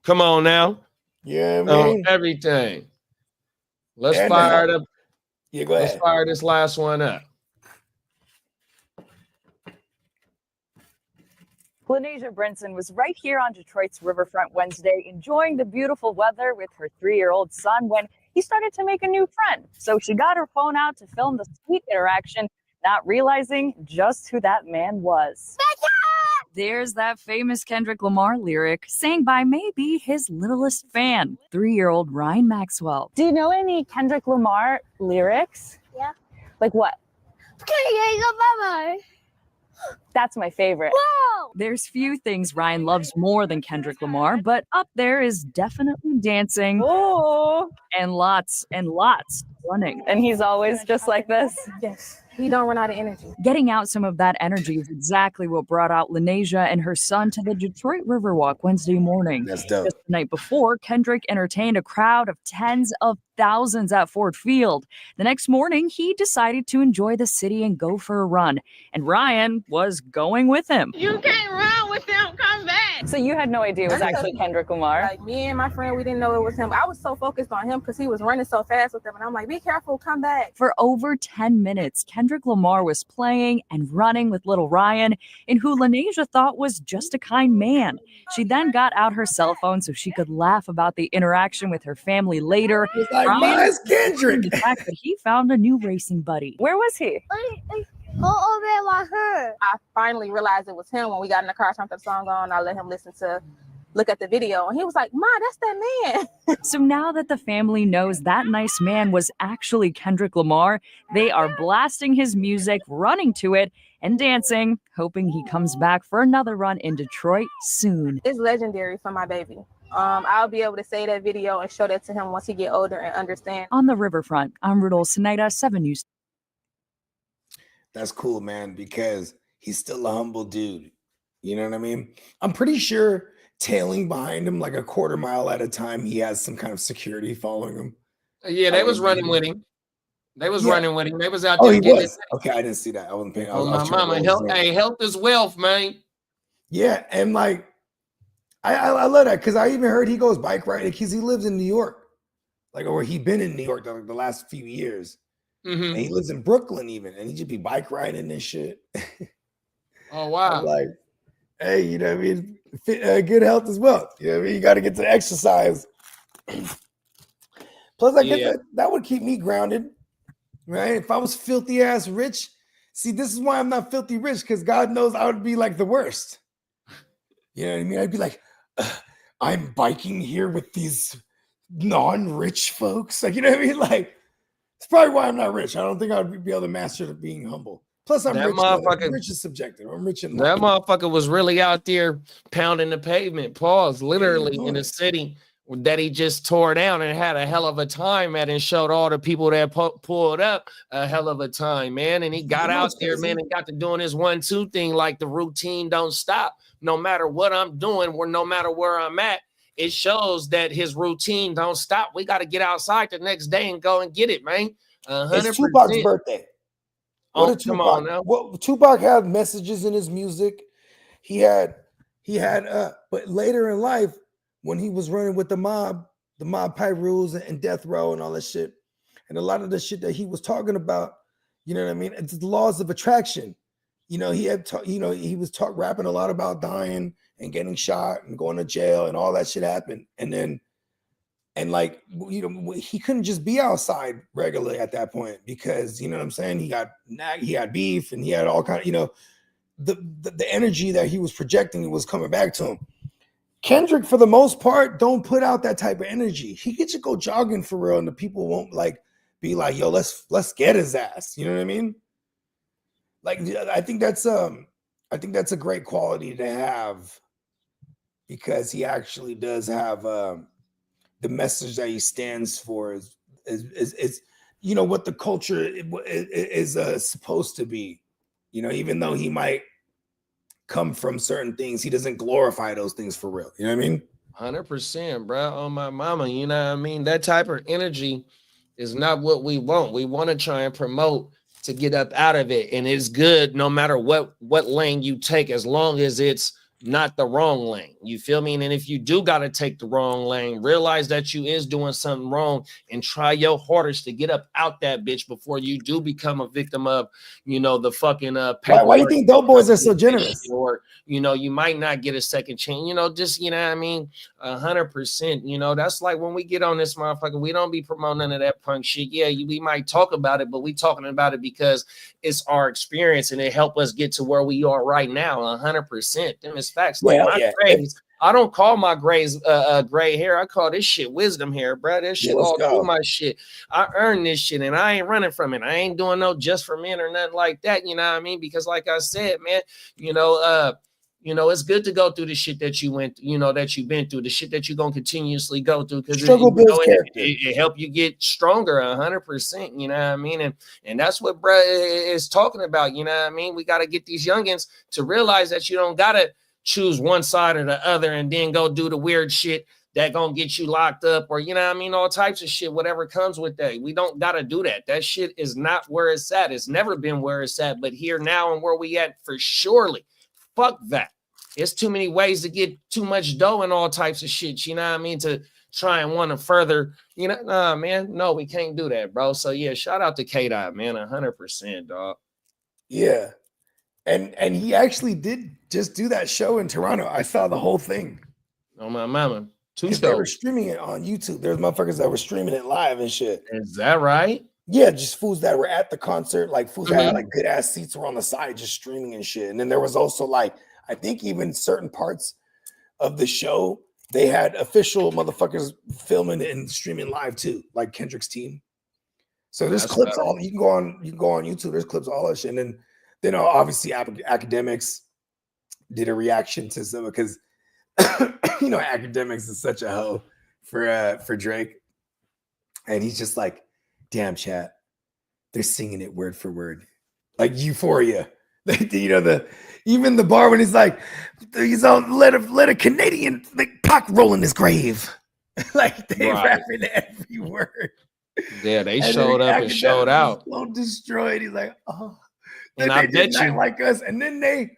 [SPEAKER 2] Come on now.
[SPEAKER 4] Yeah, man.
[SPEAKER 2] Everything. Let's fire it up.
[SPEAKER 4] Yeah, go ahead.
[SPEAKER 2] Let's fire this last one up.
[SPEAKER 10] Lanesia Brinson was right here on Detroit's riverfront Wednesday, enjoying the beautiful weather with her 3-year-old son when he started to make a new friend. So she got her phone out to film the sweet interaction, not realizing just who that man was. There's that famous Kendrick Lamar lyric sang by maybe his littlest fan, 3-year-old Ryan Maxwell. Do you know any Kendrick Lamar lyrics?
[SPEAKER 11] Yeah.
[SPEAKER 10] Like what?
[SPEAKER 11] Bye-bye.
[SPEAKER 10] That's my favorite.
[SPEAKER 11] Whoa!
[SPEAKER 10] There's few things Ryan loves more than Kendrick Lamar, but up there is definitely dancing.
[SPEAKER 11] Oh.
[SPEAKER 10] And lots of running. And he's always just like this.
[SPEAKER 11] Yes. He don't run out of energy.
[SPEAKER 10] Getting out some of that energy is exactly what brought out Lanesia and her son to the Detroit Riverwalk Wednesday morning.
[SPEAKER 4] That's dope.
[SPEAKER 10] Just the night before, Kendrick entertained a crowd of tens of thousands at Ford Field. The next morning, he decided to enjoy the city and go for a run. And Ryan was going with him.
[SPEAKER 11] You can't run with him. Come back.
[SPEAKER 10] So you had no idea it was actually Kendrick Lamar?
[SPEAKER 11] Like me and my friend, we didn't know it was him. I was so focused on him because he was running so fast with them. And I'm like, be careful, come back.
[SPEAKER 10] For over 10 minutes, Kendrick Lamar was playing and running with little Ryan, in who Lanesia thought was just a kind man. She then got out her cell phone so she could laugh about the interaction with her family later.
[SPEAKER 4] It's like, where's Kendrick?
[SPEAKER 10] The fact that he found a new racing buddy. Where was he?
[SPEAKER 11] Go over there with her. I finally realized it was him when we got in the car, turned the song on. I let him look at the video, and he was like, Ma, that's that man.
[SPEAKER 10] So now that the family knows that nice man was actually Kendrick Lamar, they are blasting his music, running to it, and dancing, hoping he comes back for another run in Detroit soon.
[SPEAKER 11] It's legendary for my baby. I'll be able to say that video and show that to him once he get older and understand.
[SPEAKER 10] On the riverfront, I'm Rudolph Sinaida, 7 News.
[SPEAKER 4] That's cool, man, because he's still a humble dude. You know what I mean? I'm pretty sure tailing behind him like a quarter mile at a time, he has some kind of security following him.
[SPEAKER 2] Yeah, they was running with him. They was running with him. They was out
[SPEAKER 4] Oh,
[SPEAKER 2] there.
[SPEAKER 4] he
[SPEAKER 2] getting
[SPEAKER 4] was. Okay, I didn't see that. I wasn't paying.
[SPEAKER 2] Oh, my mama, health is wealth, man.
[SPEAKER 4] Yeah, and like, I love that because I even heard he goes bike riding because he lives in New York, like, or he been in New York the last few years.
[SPEAKER 2] Mm-hmm.
[SPEAKER 4] And he lives in Brooklyn even, and he just be bike riding and shit.
[SPEAKER 2] Oh wow!
[SPEAKER 4] I'm like, hey, you know what I mean? Good health as well. You know what I mean? You got to get to exercise. Plus, I guess that would keep me grounded, right? If I was filthy ass rich, see, this is why I'm not filthy rich, because God knows I would be like the worst. You know what I mean? I'd be like, I'm biking here with these non-rich folks. Like, you know what I mean? Like, it's probably why I'm not rich. I don't think I'd be able to master being humble. Plus, I'm rich. Rich is subjective. I'm rich in
[SPEAKER 2] that motherfucker was really out there pounding the pavement. Pause. Literally in the city that he just tore down and had a hell of a time at, and showed all the people that pulled up a hell of a time, man. And he got out there, man, and got to doing his 1-2 thing, like the routine don't stop. No matter what I'm doing, or no matter where I'm at, it shows that his routine don't stop. We got to get outside the next day and go and get it, man. 100%.
[SPEAKER 4] It's Tupac's birthday.
[SPEAKER 2] Oh, come on now.
[SPEAKER 4] Well, Tupac had messages in his music. He had, but later in life, when he was running with the mob pipe rules and death row and all that shit, and a lot of the shit that he was talking about, you know what I mean? It's the laws of attraction. You know, he had, he was rapping a lot about dying and getting shot and going to jail, and all that shit happened. And like, you know, he couldn't just be outside regularly at that point, because, you know what I'm saying? He had beef, and he had all kind of, you know, the energy that he was projecting was coming back to him. Kendrick, for the most part, don't put out that type of energy. He could just go jogging for real, and the people won't like be like, yo, let's get his ass. You know what I mean? Like, I think that's a great quality to have, because he actually does have the message that he stands for is you know, what the culture is supposed to be. You know, even though he might come from certain things, he doesn't glorify those things for real. You know what I mean?
[SPEAKER 2] 100%, bro. On my mama, you know what I mean? That type of energy is not what we want. We want to try and promote to get up out of it, and it's good no matter what lane you take, as long as it's, not the wrong lane. You feel me? And if you do got to take the wrong lane, realize that you is doing something wrong and try your hardest to get up out that bitch before you do become a victim of, you know, the fucking
[SPEAKER 4] Why do you think dope boys are so generous?
[SPEAKER 2] Or, you know, you might not get a second chance, you know, just, you know what I mean? 100%, you know, that's like when we get on this motherfucker, we don't be promoting none of that punk shit. Yeah, we might talk about it, but we talking about it because it's our experience and it helped us get to where we are right now. 100%. Them is facts. Like my grays, I don't call my grays gray hair. I call this shit wisdom hair, bro. This shit all through my shit. I earned this shit and I ain't running from it. I ain't doing no just for men or nothing like that. You know what I mean? Because like I said, man, you know, it's good to go through the shit that you went, you know, that you've been through, the shit that you're going to continuously go through, because it help you get stronger 100%, you know what I mean? And that's what bruh is talking about, you know what I mean? We got to get these youngins to realize that you don't got to choose one side or the other and then go do the weird shit that going to get you locked up, or, you know what I mean? All types of shit, whatever comes with that. We don't got to do that. That shit is not where it's at. It's never been where it's at, but here now and where we at for surely. Fuck that. It's too many ways to get too much dough and all types of shit, you know what I mean, to try and want to further, you know, nah, man, no, we can't do that, bro. So, yeah, shout out to K-Dot, man, 100%, dog.
[SPEAKER 4] Yeah. And he actually did just do that show in Toronto. I saw the whole thing.
[SPEAKER 2] Oh, my mama.
[SPEAKER 4] They were streaming it on YouTube. There's motherfuckers that were streaming it live and shit.
[SPEAKER 2] Is that right?
[SPEAKER 4] Yeah, just fools that were at the concert, like fools that had like good ass seats were on the side just streaming and shit. And then there was also like, I think even certain parts of the show, they had official motherfuckers filming and streaming live too, like Kendrick's team. So there's clips all you can go on YouTube, there's clips all that shit. And then obviously academics did a reaction to some, because you know, academics is such a hoe for Drake. And he's just like, damn, chat, they're singing it word for word, like Euphoria. You know, even the bar when he's like, he's all let a Canadian cock roll in his grave, like they rapping every word.
[SPEAKER 2] Yeah, they showed up and showed out.
[SPEAKER 4] So destroyed. He's like, oh,
[SPEAKER 2] and I bet you
[SPEAKER 4] like us. And then they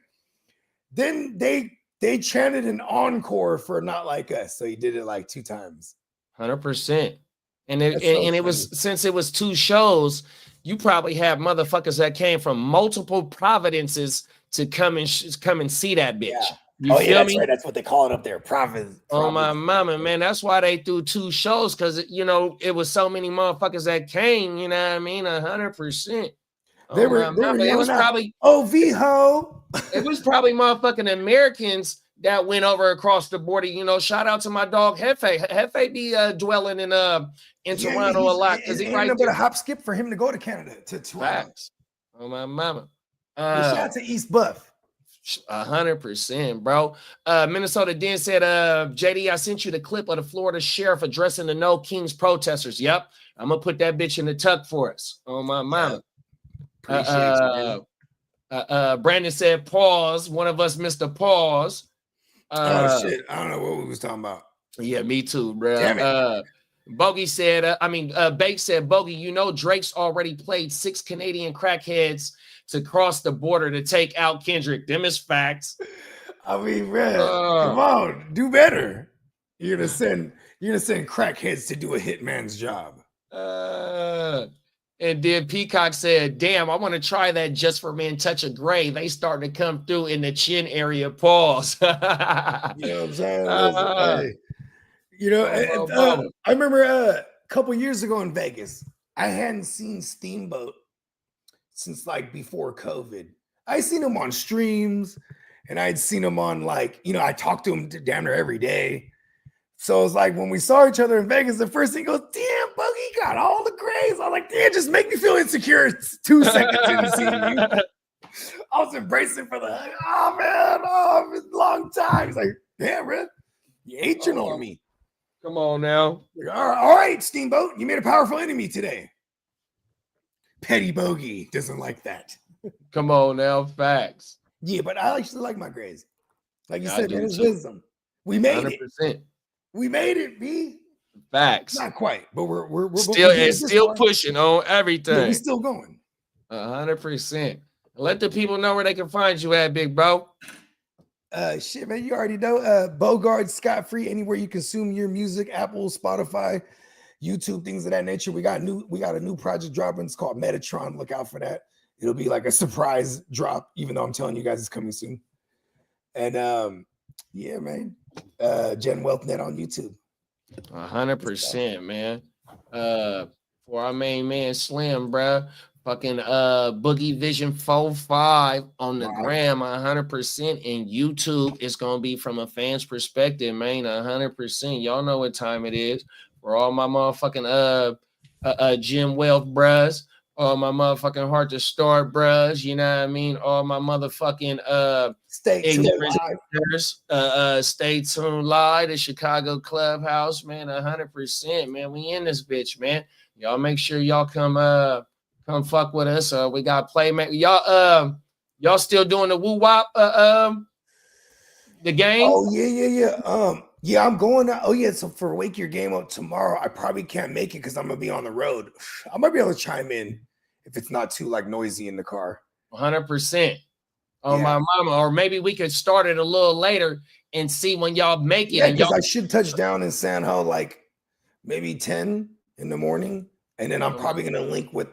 [SPEAKER 4] chanted an encore for Not Like Us. So he did it like 2 times.
[SPEAKER 2] 100%. And it was, since it was 2 shows, you probably have motherfuckers that came from multiple providences to come and see that bitch.
[SPEAKER 4] Yeah.
[SPEAKER 2] You feel me?
[SPEAKER 4] Right. That's what they call it up there. Province.
[SPEAKER 2] Oh, my mama, man. That's why they threw 2 shows, because, you know, it was so many motherfuckers that came, you know what I mean? 100%.
[SPEAKER 4] They were
[SPEAKER 2] it was probably
[SPEAKER 4] VHO.
[SPEAKER 2] It was probably motherfucking Americans that went over across the border. You know, shout out to my dog Hefe. Hefe be dwelling in Toronto a lot, because he right
[SPEAKER 4] there. A hop skip for him to go to Canada to Toronto.
[SPEAKER 2] Facts. Oh, my mama.
[SPEAKER 4] Shout out to East Buff.
[SPEAKER 2] 100%, bro. Minnesota Den said, JD, I sent you the clip of the Florida sheriff addressing the No Kings protesters. Yep, I'm gonna put that bitch in the tuck for us. Oh, my mama. Brandon said, pause. One of us missed a pause.
[SPEAKER 4] Oh shit, I don't know what we was talking about.
[SPEAKER 2] Yeah, me too, bro.
[SPEAKER 4] Damn it.
[SPEAKER 2] Bogey said, Bake said, Bogey, you know Drake's already played 6 Canadian crackheads to cross the border to take out Kendrick. Them is facts.
[SPEAKER 4] I mean, man, come on, do better. You're gonna send crackheads to do a hitman's job.
[SPEAKER 2] And then Peacock said, damn, I want to try that just for men touch of gray. They starting to come through in the chin area. Pause.
[SPEAKER 4] You know what I'm saying? You know, I remember a couple years ago in Vegas, I hadn't seen Steamboat since like before COVID. I seen him on streams, and I'd seen him on, like, you know, I talked to him damn near every day. So it was like when we saw each other in Vegas, the first thing goes, damn, Boogie got all the grays. I was like, damn, just make me feel insecure. It's 2 seconds into seeing you. I was embracing for the, oh man, it's a long time. He's like, damn, bro, you aging on me.
[SPEAKER 2] Come on now.
[SPEAKER 4] Like, all right, Steamboat, you made a powerful enemy today. Petty Bogey doesn't like that.
[SPEAKER 2] Come on now, facts.
[SPEAKER 4] Yeah, but I actually like my grays. Like you said, man, it's wisdom. We made 100%. It. We made it, B.
[SPEAKER 2] Facts.
[SPEAKER 4] Not quite, but we're
[SPEAKER 2] still pushing on everything.
[SPEAKER 4] Yeah, we're still going.
[SPEAKER 2] 100%. Let the people know where they can find you at, big bro.
[SPEAKER 4] Shit, man, you already know. Bogard scot-free anywhere you consume your music, Apple, Spotify, YouTube, things of that nature. We got a new project dropping. It's called Metatron. Look out for that. It'll be like a surprise drop, even though I'm telling you guys it's coming soon. And yeah, man. Gen WealthNet on YouTube.
[SPEAKER 2] 100%, man. For our main man Slim, bro. Fucking Boogie Vision 45 on the gram, 100%. And YouTube is gonna be from a fan's perspective, man. 100%. Y'all know what time it is. For all my motherfucking Gym Wealth bros, all my motherfucking Heart to Start bros, you know what I mean? All my motherfucking
[SPEAKER 4] Stay
[SPEAKER 2] tuned live, the Chicago Clubhouse, man. 100%, man. We in this bitch, man. Y'all make sure y'all come fuck with us. We got Playmaker. Y'all still doing the woo wop the game?
[SPEAKER 4] Oh yeah. Yeah, I'm going out. Oh yeah, so for Wake Your Game Up tomorrow, I probably can't make it because I'm gonna be on the road. I might be able to chime in if it's not too like noisy in the car.
[SPEAKER 2] 100%. Oh, my mama. Or maybe we could start it a little later and see when y'all make it.
[SPEAKER 4] Yeah,
[SPEAKER 2] and
[SPEAKER 4] because
[SPEAKER 2] y'all
[SPEAKER 4] I should touch down in San Ho like maybe 10 in the morning. And then I'm probably gonna link with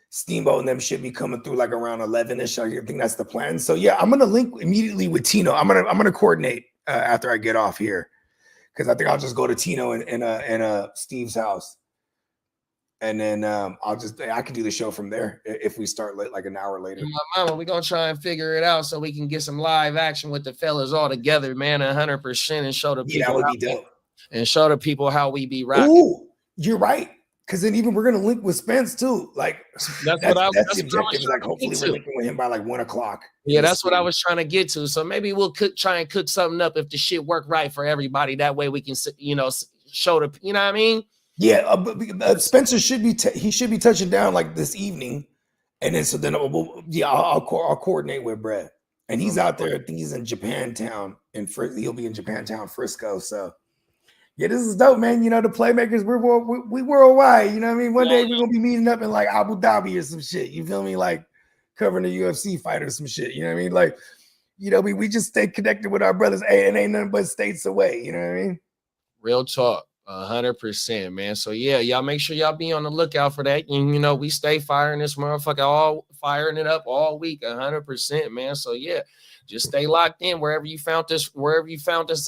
[SPEAKER 4] Steamboat, and them should be coming through like around 11ish. I think that's the plan. So yeah, I'm gonna link immediately with Tino. I'm gonna coordinate after I get off here, because I think I'll just go to Tino and Steve's house, and then I can do the show from there if we start like an hour later.
[SPEAKER 2] My mama, we're gonna try and figure it out so we can get some live action with the fellas all together, man. 100%, and show the people.
[SPEAKER 4] Yeah, that would be dope.
[SPEAKER 2] And show the people how we be rocking.
[SPEAKER 4] Ooh, you're right. Because then even we're gonna link with Spence too. Like that's the objective. Like hopefully we're linking with him by like 1 o'clock.
[SPEAKER 2] Yeah, that's what I was trying to get to. So maybe we'll try and cook something up if the shit work right for everybody. That way we can, show the, you know what I mean?
[SPEAKER 4] Yeah, Spencer should be touching down like this evening, and then I'll coordinate with Brett, and he's out there. I think he's in Japantown, and he'll be in Japantown, Frisco. So. Yeah, this is dope, man. You know, the Playmakers, we worldwide. You know what I mean? One day we're going to be meeting up in like Abu Dhabi or some shit. You feel me? Like covering a UFC fight or some shit. You know what I mean? Like, we just stay connected with our brothers. Hey, it ain't nothing but states away. You know what I mean?
[SPEAKER 2] Real talk. 100%, man. So yeah, y'all make sure y'all be on the lookout for that. And we stay firing this motherfucker, firing it up all week. 100%, man. So yeah. Just stay locked in wherever you found us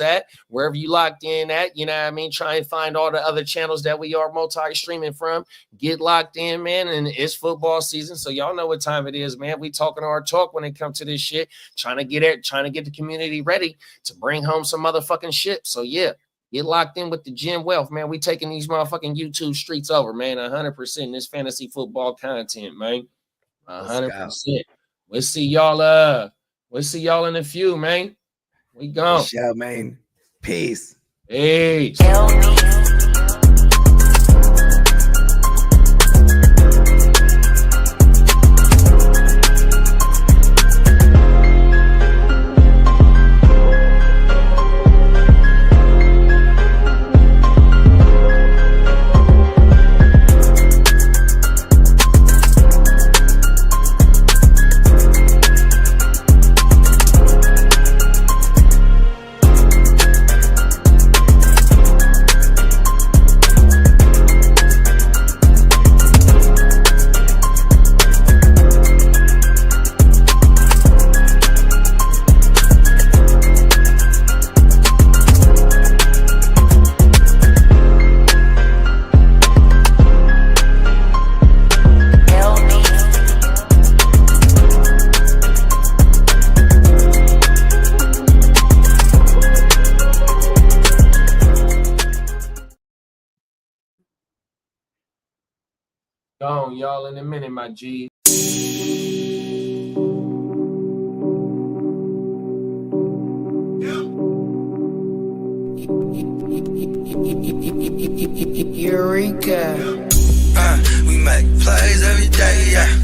[SPEAKER 2] at, wherever you locked in at, you know what I mean? Try and find all the other channels that we are multi-streaming from. Get locked in, man, and it's football season, so y'all know what time it is, man. We talking our talk when it comes to this shit, trying to get the community ready to bring home some motherfucking shit. So yeah, get locked in with the Gym Wealth, man. We taking these motherfucking YouTube streets over, man. 100% this fantasy football content, man. 100%. We'll see y'all in a few, man. We gone.
[SPEAKER 4] Yeah, man. Peace.
[SPEAKER 2] Peace. Gone, y'all, in a minute, my G.
[SPEAKER 1] Eureka. We make plays every day, yeah.